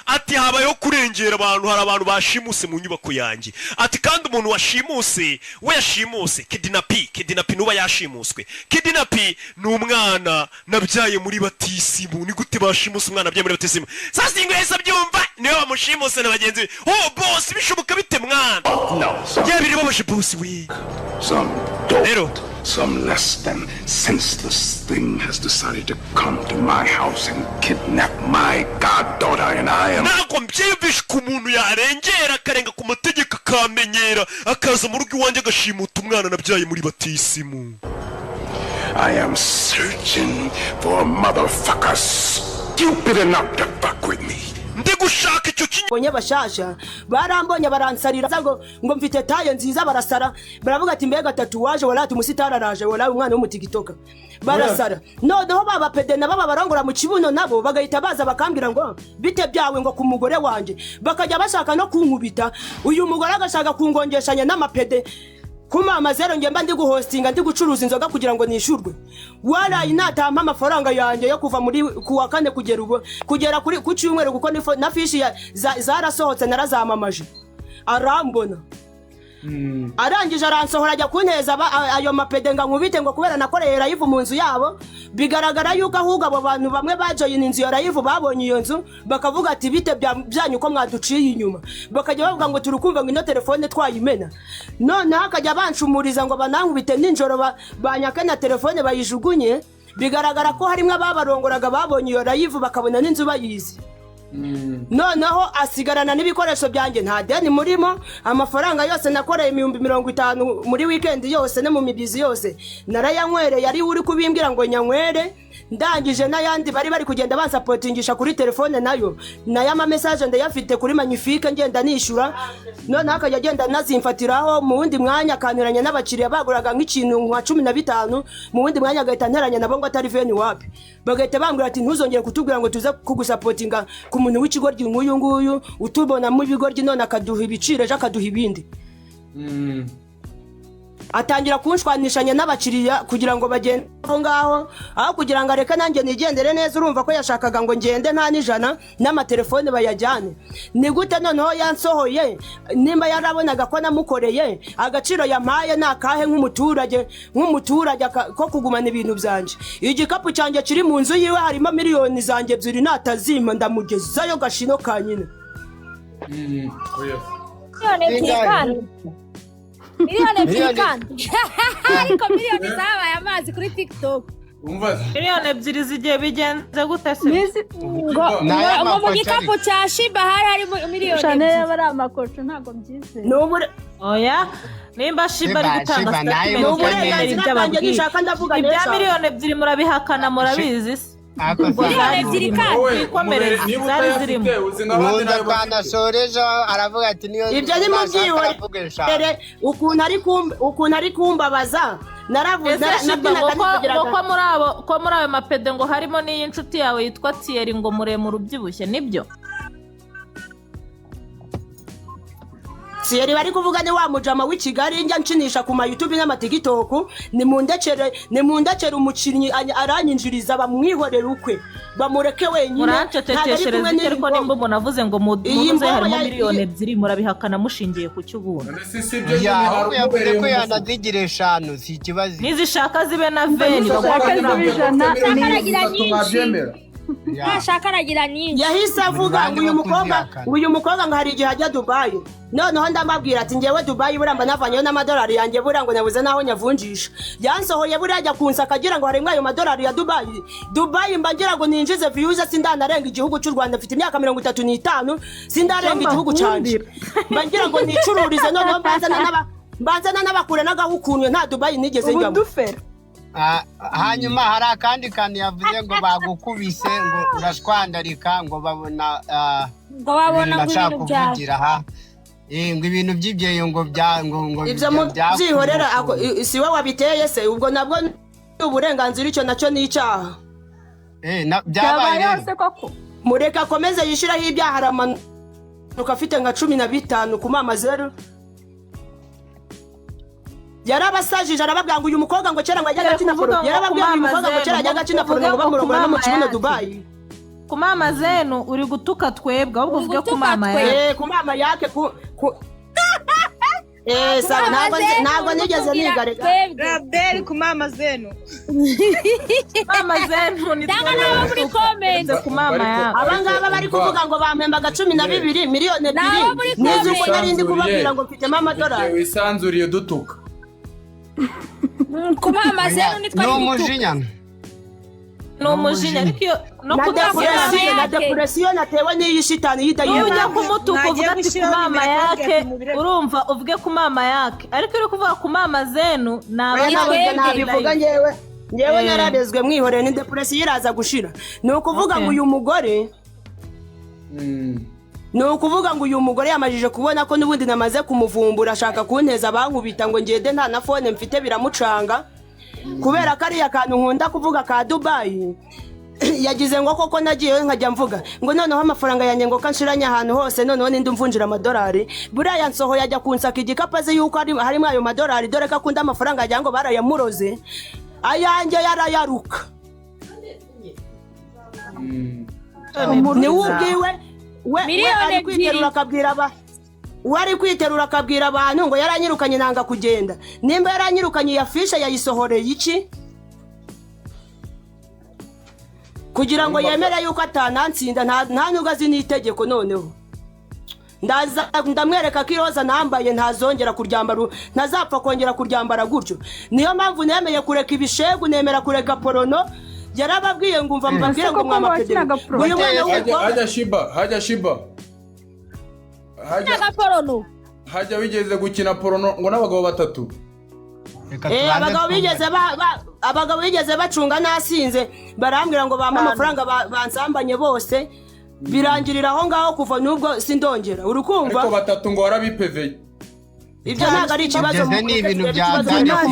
Ati habayeho kurengera abantu, hari abantu bashimuse mu nyubako yanjye. Ati kandi umuntu washimuse we yashimuse kidnappee nuba yashimuswe. Kidnappee ni umwana nabyaye muri batisimu. Ni gute bashimuse umwana nabyaye muri batisimu? Sasa ingweza byumva niwe bamushimuse na bagenzi be. Oh boss bishoboka bite mwana? No. Yabiri babashe boss we. Some less than senseless thing has decided to come to my house and kidnap my goddaughter, and I am... Nako mbyibishe ku muntu yarengera akarenga ku mategeko akamenyera akaza mu rugo iwanjye agashimuta umwana nabyaye muri batisimu. I am searching for a motherfucker stupid enough to fuck with me. ndi gushaka icyo bonye bashasha barambonye baransarira ngo mfite taye nziza barasara baravuga ati mbega tatuwaje wala tumusitara araje wala umwana wo mu TikTok barasara noneho baba pede na baba barongora mu kibuno nabo bagahita baza bakambira ngo bite byawe ngo ku mugore wanje bakajya bashaka no kunkubita uyu mugore agashaka kungongeshanya n'amapede kumama zero nge mba ndi guhostinga ndi gucuruza inzoga kugira ngo nishurwe wala inatampa amafaranga yanjye yo kuva muri kuwa kane kugera kuri ku cyumweru kuko na fishi zarasohotse narazamamaje arambona arangije aransohora ajya kunteza ayo mapede nga nkubite ngo kubera nakoreye live mu nzu yabo bigaragara yuko ahubwo abo bantu bamwe bajoyina inzu ya live babonye iyo nzu bakavuga ati bite byanyu ko mwaduciye inyuma bakajya bavuga ngo turukumva ngo ino telefone twayimena none hakajya banshumuriza ngo banankubite ninjoro banyake na telefone bayijugunye bigaragara ko harimo ababarongoraga babonye iyo live bakabona n'inzu bayizi noneho asigarana n'ibikoresho byanjye nta deni murimo amafaranga yose nakoreye 50 muri weekend yose no mu mibizi yose narayanywereye yari uri kubimbwira ngo nyanywere ndangije n'ayandi bari kugenda bansapotingisha kuri telefone nayo ama message ndayafite kuri Magnifique ngenda nishura none akajya agenda nazimfatiraho mu wundi mwanya kanteranya n'abakiriya baguraga nk'ikintu nka 15 mu wundi mwanya agahita nteranya nabo ngo atari veni wapi bagahita bambwira ati ntuzongere kutubwira ngo tuze kugusapotinga ku muntu w'ikigoryi nk'uyu nguyu utubona mu bigoryi none akaduha ibiciro ejo akaduha ibindi atangira kunshwanishanya n'abakiriya kugira ngo bagende aho ngaho aho kugira ngo areke nanjye nigendere neza urumva ko yashakaga ngo ngende nta n'ijana n'amatelefone bayajyane ni gute noneho yansohoye nimba yarabonaga ko namukoreye agaciro yampaye nakahe nk'umuturage ko kugumana ibintu byanje igikapu cyanjye kiri mu nzu yiwe harimo miliyoni zanjye 2 natazima ndamugezayo gashino kanyine miliyoni ebyiri kandi ariko miliyoni zabaye amazi kuri TikTok miliyoni ebyiri zigiye bigenze gute se ngo mu gikapu cya Shiba harimo miliyoni Chanel yabari amakoco ntago byize oya nimba Shiba ari gutanga statement ibya miliyoni ebyiri murabihakana murabizi se miliyoni ebyiri kandi ikomereza zari zirimo ubundi twanasoreje aravuga ati niyo ibyo ni mu byihorere ukuntu ari kumbabaza naravuze ko muri ayo mapede ngo harimo n'iyi nshuti yawe yitwa Thierry ngo muremure ubyibushye nibyo Thierry bari kuvuga ni wa mujama w'i Kigali njya nshinisha ku ma YouTube n'ama TikTok ni mundekere umukinnyi aranyinjiriza bamwihorera ukwe bamureke wenyine muranceteteshereza ariko nimba umuntu avuze ngo muze harimo miliyoni ebyiri murabihakana mushingiye ku cy'ubuntu yavuze ko yanazigire 5 si ikibazo nizishaka zibe na veni nashaka aragira nyinshi yahise avuga ngo uyu mukobwa ngo hari igihe ajya Dubai noneho ndamabwira ati ngewe Dubai buramba navanyeyo n'amadolari yanjye bura ngo nabuze naho nyavunjisha yansohoye buri ajya kunsa akagira ngo harimo ayo madolari ya Dubai mba ngira ngo ninjize views sindanarenga igihugu cy'u Rwanda mfite imyaka 35 sindarenga igihugu cyanje mba ngira ngo nicururize noneho mbanzana n'abakure n'agahukunye nta Dubai nigeze njyamo hanyuma hari akandi kantu yavuze ngo bagukubise ngo urashwandarika ngo babona ibintu byawe ngo ibintu by'ibyeyo ngo ibyo byihorera si we wabiteye se ubwo nabwo uburenganzira icyo nacyo ni icyaha byabaye mureka akomeze yishiraho ibyaha aramanuka afite nka 15 ku mama zero yarabasajije arababwira ngo uyu mukobwa ngo cyera ngo ajya gakina poro yarababwira uyu mukobwa ngo cyera ajya gakina poro ngo bamurongora no mu kibuno Dubai ku mama zenu uri gutuka twebwe ahubwo uvuge ku mama yake ku mama yake sawa ntabwo nigeze nigarega Rabel ku mama zenu ni danga nawe muri comment ku mama yake abangaba bari kuvuga ngo bampembaga 12 miliyoni 2 nizuko narindi kubabwira ngo mfite mama dolari wisanzuriye dutuka ku mama zenu nitwa no umujinya ariko no kudafurasiyo na depression natewe n'iyi shitani yidayiye ujya kumutuka uvuga ati ku mama yake urumva uvuge ku mama yake ariko uri kuvuga ku mama zenu nabivuga ngewe nararezwe mwihoreye ni depression iraza gushira ni ukuvuga ngo uyu mugore ni ukuvuga ngo uyu mugore yamajije kubona ko n'ubundi namaze kumuvumbura ashaka kunteza bankubita ngo ngende nta na fone mfite biramucanga kubera kariya kantu nkunda kuvuga ka Dubai yagize ngo koko nagiye nkajya mvuga ngo noneho amafaranga yanjye ngo kanshiranye ahantu hose noneho nindi mvunjira amadolari buriya nsoho yajya kunsaka igikapaze yuko harimo ayo madolari dore ko akunda amafaranga ajya ngo barayamuroze ayanjye yarayaruka ni ubwiwe ari kwiterura akabwira abantu ngo yaranyirukanye nanga kugenda nimba yaranyirukanye yafishe yayisohoreye iki kugira ngo yemere yuko atanansinda nta nubwo azi n'itegeko noneho ndamwereka ko iroza nambaye ntazongera kuryambara ntazapfa kongera kuryambara gutyo niyo mpamvu nemeye kureka ibishegu nemera kureka porono yarababwiye ngo umva mbabwire ngo mwamapedere hajya shiba hajya wigeze gukina porono ngo n'abagabo batatu abagabo bigeze bacunga nasinze barambwira ngo bampa amafaranga bansambanye bose birangirira aho ngaho kuva n'ubwo sindongera urukumva ariko batatu ngo warabipeveye ibyo ntabwo ari ikibazo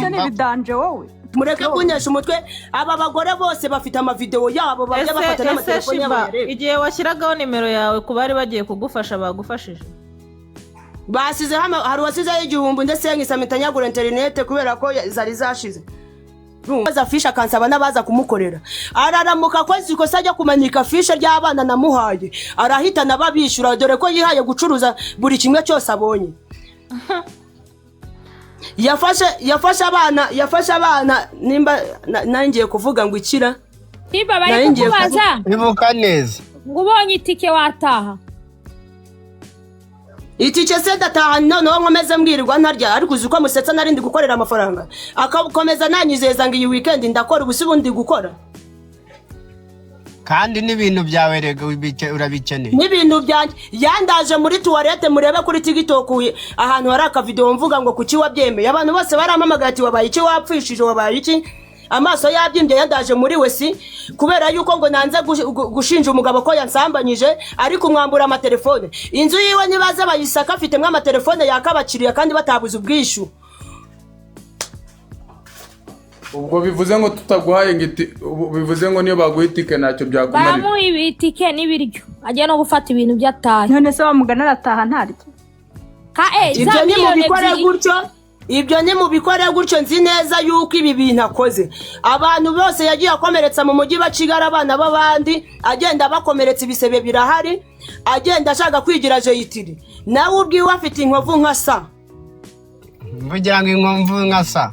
n'ibidanje wowe mureke kunyesha umutwe aba bagore bose bafite amavideo yabo bajya bafata n'amatelefone yabo igihe washyiragaho nimero yawe ku bari bagiye kugufasha bagufashije basize hari wasizeho 1000 ndetse nkisamita nyagura internet kubera ko zari zashize baza fisha kansaba nabaza kumukorera araramuka ko zikosa ajya kumanika fisha ry'abana namuhaye arahita nababishura dore ko yihaye gucuruza buri kimwe cyose abonye yafashe abana nimba nangiye kuvuga ngo ikira Tiba bari kukubaza bibuka neza ngo ubonye itike wataha itike se dataha noneho nkomeze mbwirirwa ntarya ariko uzi ko musetsa narindi gukorera amafaranga akakomeza nanyizeza ngo iyi weekend ndakora ubusibundi gukora kandi n'ibintu byawe rega urabikeneye n'ibintu byanjye yandaje muri toilette murebe kuri TikTok ahantu hari akavideo mvuga ngo kuki wabyemeye abantu bose barampamagaye ati wabaye iki wapfishije wabaye iki amaso yabyimbye yandaje muri wesi kubera yuko ngo nanze gushinja umugabo ko yansambanyije ariko umwambura amatelefone inzu yiwe nibaza bayisaka afite mwa amatelefone yakabakiriye kandi batabuze ubwishu ubwo bivuze ngo tutaguhaye ngiti bivuze ngo niyo baguhitike ntacyo byakumarira bamuha ibitike n'ibiryo agiye no gufata ibintu byataye none se bamugana arataha ntaryo ibyo ni mubikore gutyo ibyo ni mubikore gutyo nzi neza yuko ibi bintu akoze abantu bose yagiye akomeretsa mu mujyi bacigara abana b'abandi agenda bakomeretsa ibisebe birahari agenda ashaka kwigira jeyitiri nawe ubwiwe afite inkovu nka sa mvugira ngo inkovu nka sa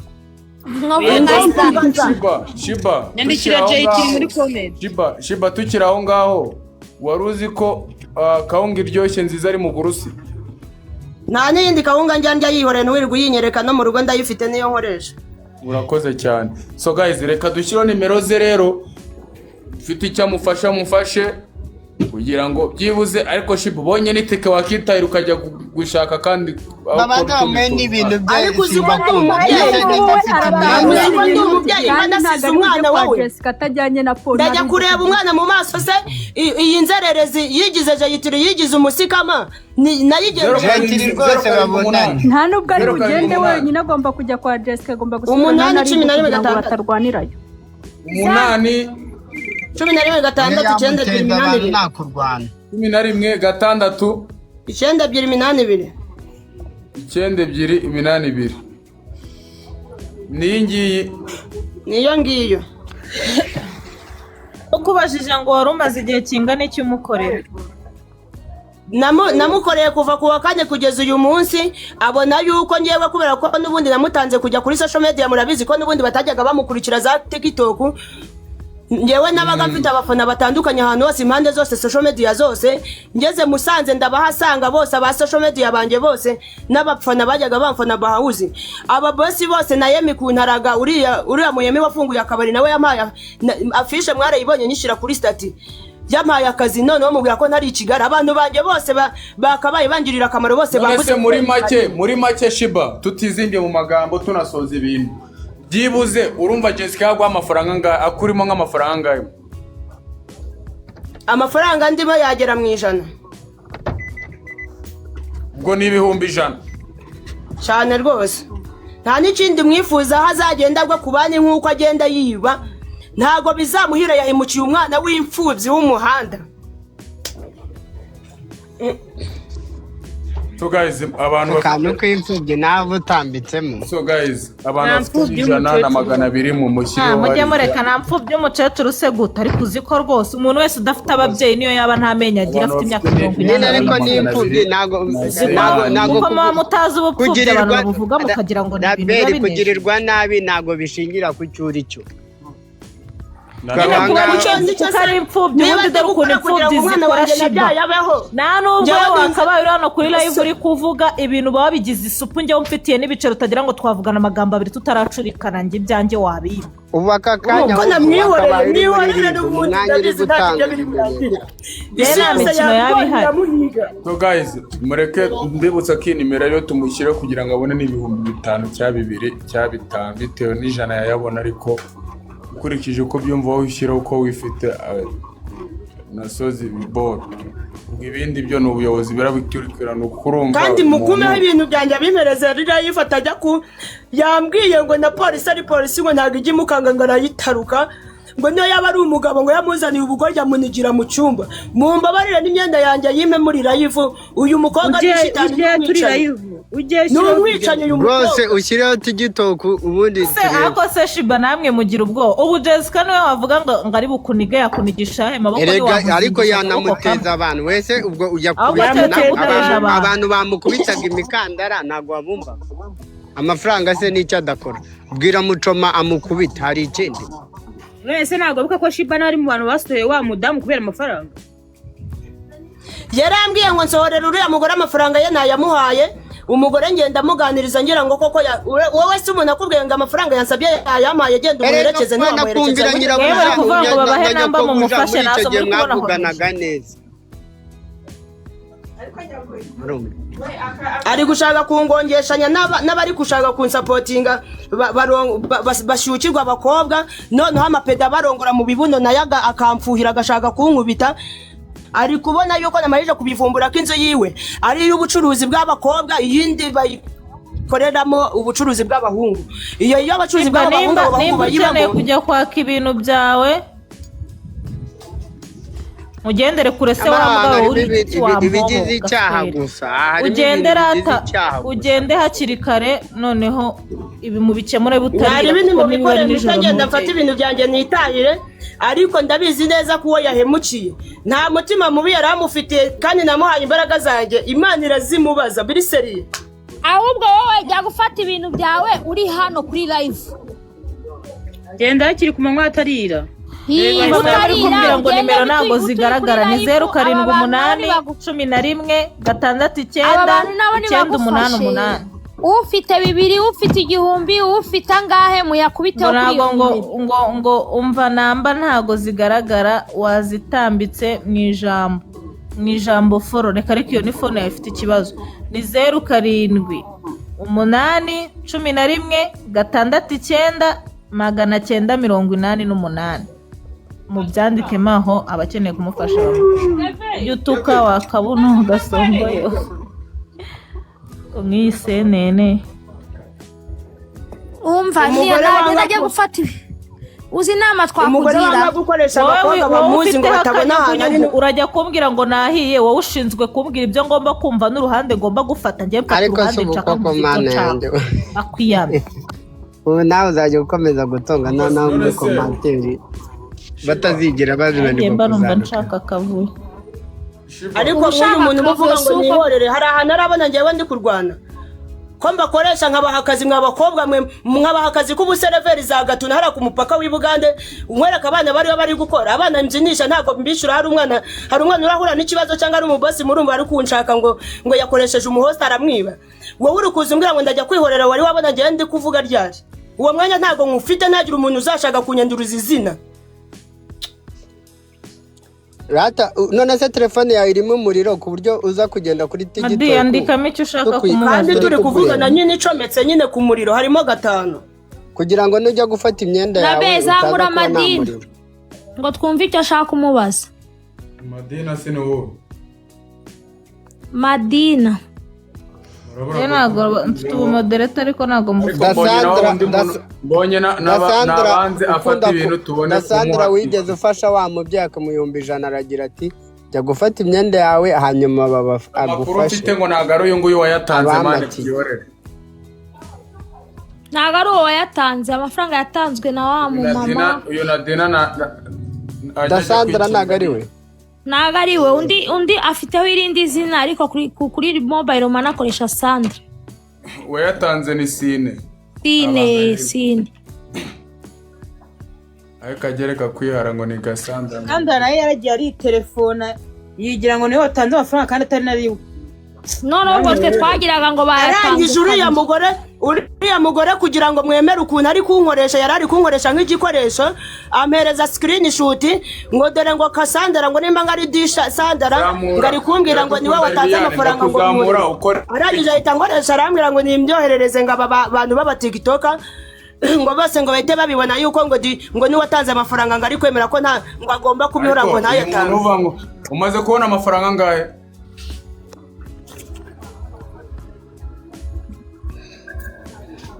Shiba tukiri aho ngaho wari uzi ko kawunga iryoshye nziza ari mu burusi nta n'iyindi kawunga njya yihorera ntiwirirwe uyinyereka no mu rugo ndayifite niyo nkoresha urakoze cyane so guys reka dushyiraho nimero ze rero ufite icyo amufasha mufashe kugira ngo byibuze ariko Shiba ubonye n'itike wakitahira ukajya gushaka kandi babaga meni ibintu ariko uziko umubyeyi banasize umwana wawe ndajya kureba umwana mu maso se iyi nzererezi yigize jayitiri yigize umusikama nayigejeje rwose babonana nta nubwo ari ugende wenyine agomba kujya kwa Jessica agomba gusubira 8 batarwanirayo 8 11 gatandatu 9 2 nakurwana 11 gatandatu 9 2 8 2 9 2 8 2 niyo ngiyo ukubajije ngo wari umaze igihe kingana iki umukorera namukoreye kuva ku wa kane kugeza uyu munsi abona yuko ngewe kubera ko n'ubundi namutanze kujya kuri social media murabizi ko n'ubundi batajyaga bamukurikira za TikTok ngewe nabaga mfite abafana batandukanye ahantu hose impande zose social media zose ngeze Musanze ndabahasanga bose aba social media banje bose n'abafana bajyaga bamfana bahuzi aba boss bose na Yemi kuntaraga uriya Muyemi wafunguye akabari nawe yamaye afishe mware ibonye nyishira kuri stati yamaye akazi none bamubwira ko ntari ikigara abantu banje bose bakabaye bangirira akamaro bose bambuze muri make Shiba tutizimbye mu magambo tunasoza ibintu byibuze urumva Jessica yagwa amafaranga akurimo nk'amafaranga amafaranga ndimo yagera mu 100. ubwo ni 100 cyane rwose. Nta n'ikindi mwifuza hazagenda agwa ku bandi nk'uko agenda yiba, ntago bizamuhira yahemukiye umwana w'imfubyi w'umuhanda. So guys, abantu kantu kw'imfubyi nawe utambitsemo. So guys, abantu bafite 100 mu mushyiro. Mujye mureka nta mfubyi y'umukecuru se guta, ariko uzi ko rwose umuntu wese udafite ababyeyi niyo yaba nta menyo agira, afite imyaka 40. Ariko n'imfubyi nago kuko muba mutazi ubupfubyi abantu bavuga mukagira ngo ni ibintu bibi. Kugirirwa nabi nago bishingira ku cyuri cyo. Kuba ari imfubyi ubundi dore ukuntu imfubyi zikora shiba. Nta nubwo wakabaye uri hano kuri live uri kuvuga ibintu baba bigize isupu, njyewe mfitiye n'ibiceri utagira ngo twavugana amagambo abiri tutaracurikana, njye ibyanjye wabiba. Ubu aka kanya mwihorere n'ubundi ndabizi ntacyo biri kurangira. Nta mikino yaba ihari. So guys, mureke mbibutsa ko inimero yo tumushyire kugira ngo abone n'ibihumbi 5 cyangwa 2 cyangwa 5 bitewe n'ijana yayabona, ariko ukurikije uko byumva wowe ushyira uko wifite nasozi biboro. Ibindi byo n'ubuyobozi birabiturikirana ukurumva. Kandi mukumeho ibintu byanjye bimereze rira yifata ajya ku yambwiye ngo na polisi ari polisi ngo ntago ijye mukanga ngo arayitaruka, ngo niyo yaba ari umugabo ngo yamuzaniye ubugorya munigira mu cyumba. Mumbabarire n'imyenda yanjye yime muri live. Uyu mukobwa ari shitani n'umwicanyi. N'umwicanyi uyu mukobwa. Rwose ushyireho TikTok ubundi. Se ako se Shiba namwe mugira ubwo. Ubu Jessica niwe wavuga ngo ari bukuniga yakunigisha amaboko y'abantu. Ariko yanamuteza abantu wese ubwo ujya kubitana abantu bamukubitaga imikandara nago abumva. Amafaranga se n'icyo adakora. Bwira Mucoma amukubita hari ikindi. Nese nago buka ko Shiba nari mu bantu basohoye wa mudamu kubera amafaranga. Yarambwiye ngo nsohorera uriya mugore amafaranga ye nayamuhaye. Umugore ngenda muganiriza ngira ngo koko wowe se umuntu akubwiye ngo amafaranga yansabye yamaye genda umuherekeze ntamuherekeze. Yewe kuvuga ngo babahe namba mu mufashe nazo muri kubona mwavuganaga neza. Ari gushaka kungongeshanya n'abari gushaka kunsapotinga bashyukirwa abakobwa, noneho amapeda barongora mu bibuno nayaga akamfuhira agashaka kunkubita. Ari kubona yuko namarije kubivumbura ko inzu yiwe ari y'ubucuruzi bw'abakobwa, iyindi bayikoreramo ubucuruzi bw'abahungu. Iyo abacuruzi bw'abahungu bayibamo kujya kwaka ibintu byawe ugendere kure se wa mugabo uri ibigize icyaha gusa. Ugende hakiri kare, noneho ibi mu bikemure butari ibintu mu bikore nijoro mfata ibintu byanjye nitahire. Ariko ndabizi neza ko yahemukiye, nta mutima mubi yaramufitiye kandi namuhaye imbaraga zanjye, Imana irazimubaza biriseriye. Ahubwo wowe jya gufata ibintu byawe uri hano kuri live. Genda hakiri ku manywa atarira. Kumbwira ngo nimero ntago zigaragara ni 07886998. Ufite 2, ufite 1000, ufite angahe muyakubiteho kuri yo. ngo umva namba ntago zigaragara, wazitambitse mu ijambo foro. Reka ariko iyo ni phone yawe ifite ikibazo. Ni 07886998. Mubyandike maho abakeneye kumufasha yutuka wakabuno gasongoyo umwise nene. Umva najya gufata uzi nama twakugira. Umugore wanga gukoresha abakobwa bamuzi ngo batabona ahantu. Urajya kumbwira ngo nahiye, wowe ushinzwe kumbwira ibyo ngomba kumva n'uruhande ngomba gufata. Njye mfata uruhande nshaka kumva akwiyame. Ubu nawe uzajya gukomeza gutonga nawe muri komanteri batazigera bazibandika numva nshaka kavuye. Ariko umuntu muvuga ngo nihorere, hari ahantu arabona njyewe ndi kurwana ko mbakoresha nkabaha akazi mw'abakobwa mwe, mwabaha akazi k'ubusereveri za Gatuna hari ku mupaka w'i Bugande. Umwereka abana bari gukora, abana mbyinishya ntabwo mbishura. Hari umwana urahura n'ikibazo cyangwa ari umubosi murumva ari kunshaka ngo yakoresheje umuhosta aramwiba. Wowe uri kuza umbwira ngo ndajya kwihorera, wari wabona njyewe ndi kuvuga ryari? Uwo mwanya ntabwo nkufite, ntagira umuntu uzashaka kunyanduruza izina. Rata none se telefone yawe irimo umuriro ku buryo uza kugenda kuri TikTok. Andikamo icyo ushaka kumubaza. Kandi turi kuvugana nyine icometse nyine ku muriro harimo 5 kugira ngo nujya gufata imyenda yawe utaza kubona ngo twumve icyo ashaka kumubaza. Madina sino Madina ntabwo mfite umumodereta ariko ntabwo mbonye n'abanze afata ibintu tubone Sandra wigeze ufasha wa mubyeyi akamuyumba 100 aragira ati jya gufata imyenda yawe hanyuma agufashe ufite ngo ntabwo ari uyu nguyu wayatanze mane kuyorere ntabwo ari uwo wayatanze amafaranga yatanzwe na wa mumama uyu Nadina Sandra ntabwo ari we ntabwo ari we undi afiteho irindi zina ariko kuri mobile money akoresha Sandra wayatanze ni Sine ariko agereka kwihara ngo ni Gasandra kandi nayo yaragiye ari telefone yigira ngo niho watanze amafaranga kandi atari nariwe none ubwo twe twagiraga ngo arangije uriya mugore kugira ngo mwemere ukuntu ari kunkoresha yarari kunkoresha nk'igikoresho ampereza screenshot ngo dore ngo Cassandra ngo nimba ngari disha Sandra ngari kumbwira ngo niwe watanze amafaranga ngo arangije ahita ngoresha arambwira ngo nimbyoherereze ngo aba bantu baba TikTok ngo bose ngo bahite babibona yuko ngo niwe watanze amafaranga ngari kwemera ko nta ngo agomba kubihora ngo ntayatanze umaze kubona amafaranga ngahe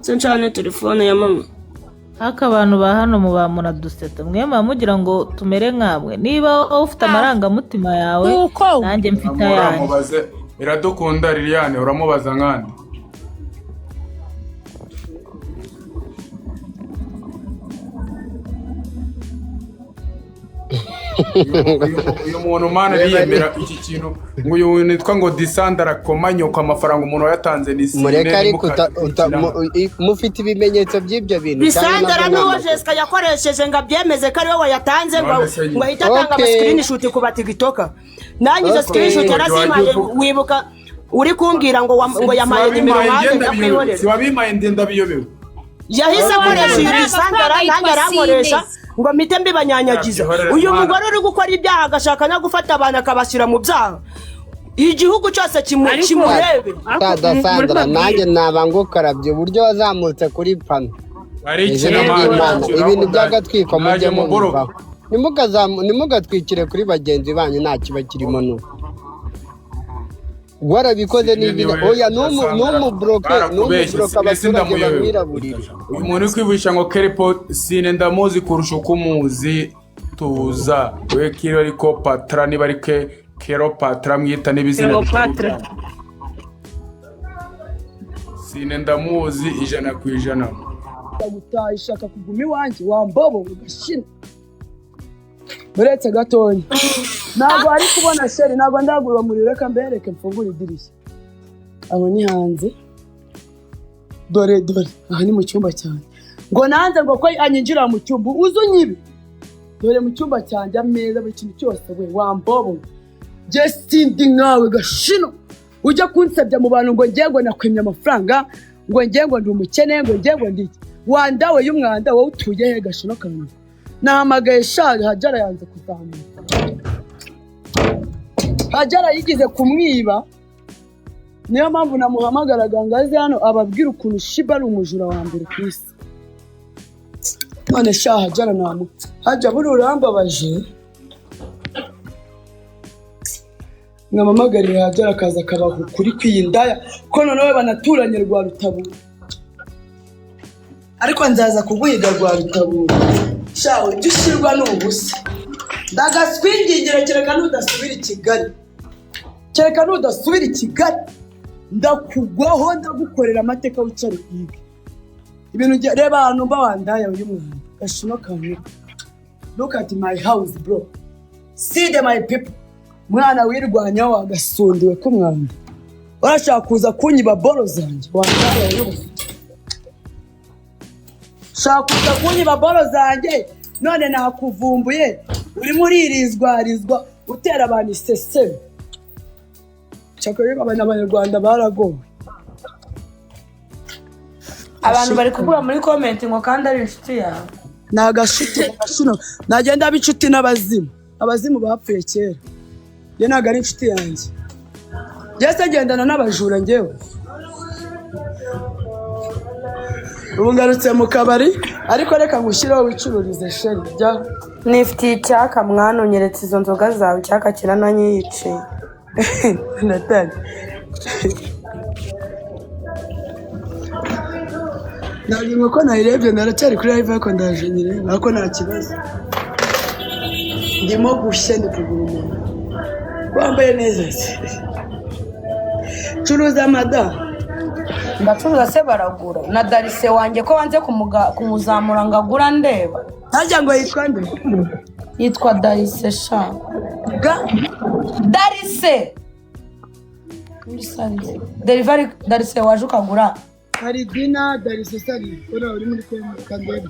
Sinchane telefone ya mama. Haka abantu ba hano mu ba muraduseta mwe mugira ngo tumere nkamwe niba ufite amaranga mutima yawe nanjye mfite yanjye iradukunda Liliane uramubaza nkandi uyu muntu mana yiyemera iki kintu ngo uyu nitwa ngo Disandra komanyo kwa mafaranga umuntu yatanze ni Sine mureka ariko mufite ibimenyetso by'ibyo bintu Disandra n'uwo Jessica yakoresheje ngo abyemeze ko ariwe wayatanze ngo ahita atanga screenshot ku baTikTok nanyize screenshot yarazimaye wibuka uri kumbwira ngo yamaye nimero hanze ndakwihorera siwabimaye ndenda biyobewe yahise akoresha Disandra nanjye arankoresha ngo mpite mbibanyanyagiza uyu mugore uri gukora ibyaha agashaka no gufata abantu akabashyira mu byaha igihugu cyose kimurebe Sandra nanjye nabangukarabye uburyo wazamutse kuri pano ibintu by'agatwiko mujye mubaho nimugatwikire kuri bagenzi banyu nta kiba kirimo nuko warabikoze n'ibyo oya n'umubroke abaturage bamwiraburire uyu muntu kwibusha ngo Kerepo Sine ndamuzi kurusha uko umuzi tuza we kiro ariko Patra niba ari Kero Patra mwita n'ibizina Sine ndamuzi 100%. Gutayishaka kuguma iwanjye wambobo ugashina buretse gatonya ntabwo ari kubona sheri ntabwo ndagura muri reka mbereke mfungura idirishya abo ni hanze dore aha ni mu cyumba cyane ngo nanze ngo ko anyinjira mu cyumba uzunyibe dore mu cyumba cyanjye ameza buri kintu cyose we wambobo Jestindi nkawe gashino ujya kunsabya mu bantu ngo ngiye ngo nakwimye amafaranga ngo ngiye ngo ndi umukene ngo ngiye ngo ndiki wandawe y'umwanda wowe utuye he gashino kantu nahamagaye shaje Hajara yanze kuzamuka Hajara yigize kumwiba niyo mpamvu namuhamagaraga ngaze hano ababwira ukuntu Shiba ari umujura wa mbere ku isi none sha Hajara namu haja buri urambabaje ngamamagariye Hajara akaza akabaho kuri kwiyindaya ko nonewe banaturanye rwa Rutabura ariko nzaza kuguhiga rwa Rutabura shawe dushirwa n'ubusa ndagaswingingira kereka nudasubira i Kigali ndakugwaho ndagukorera amateka wicare kwiga ibintu reba hano mba wandaya uyu mwana gashino kanyu look at my house bro see my people mwana wirwanya wagasundiwe ku mwanda urashaka kuza kunyiba boro zanjye wandaya uyu shaka kuza kunyiba boro zanjye none nakuvumbuye urimo uririzwarizwa utera abantu iseseme cyakora abanyarwanda baragowe abantu bari kuvuga muri comment ngo kandi ari inshuti yawe nagashuti gashino nagenda b'inshuti abazimu bapfuye kera ye naga ari inshuti yanjye yese gendana n'abajura ngewe ubu ngarutse mu kabari ariko reka ngushireho wicururize sheri jya nifitiye icyaka mwana unyeretse izo nzoga zawe icyaka kirananyiciye natali ntabwo ko nayirebye naracyari kuri live ariko ndaje nyireba ariko nta kibazo ndimo gushya ndi kugura umuntu wambaye neza curuza mada ndacuruza se baragura na Darise wanjye ko wanze kumuzamura ngo agura ndeba ntajya ngo yitwa nde yitwa Darise sha Darise delivery Darise waje ukagura hari dina Darise sari uri muri kandebe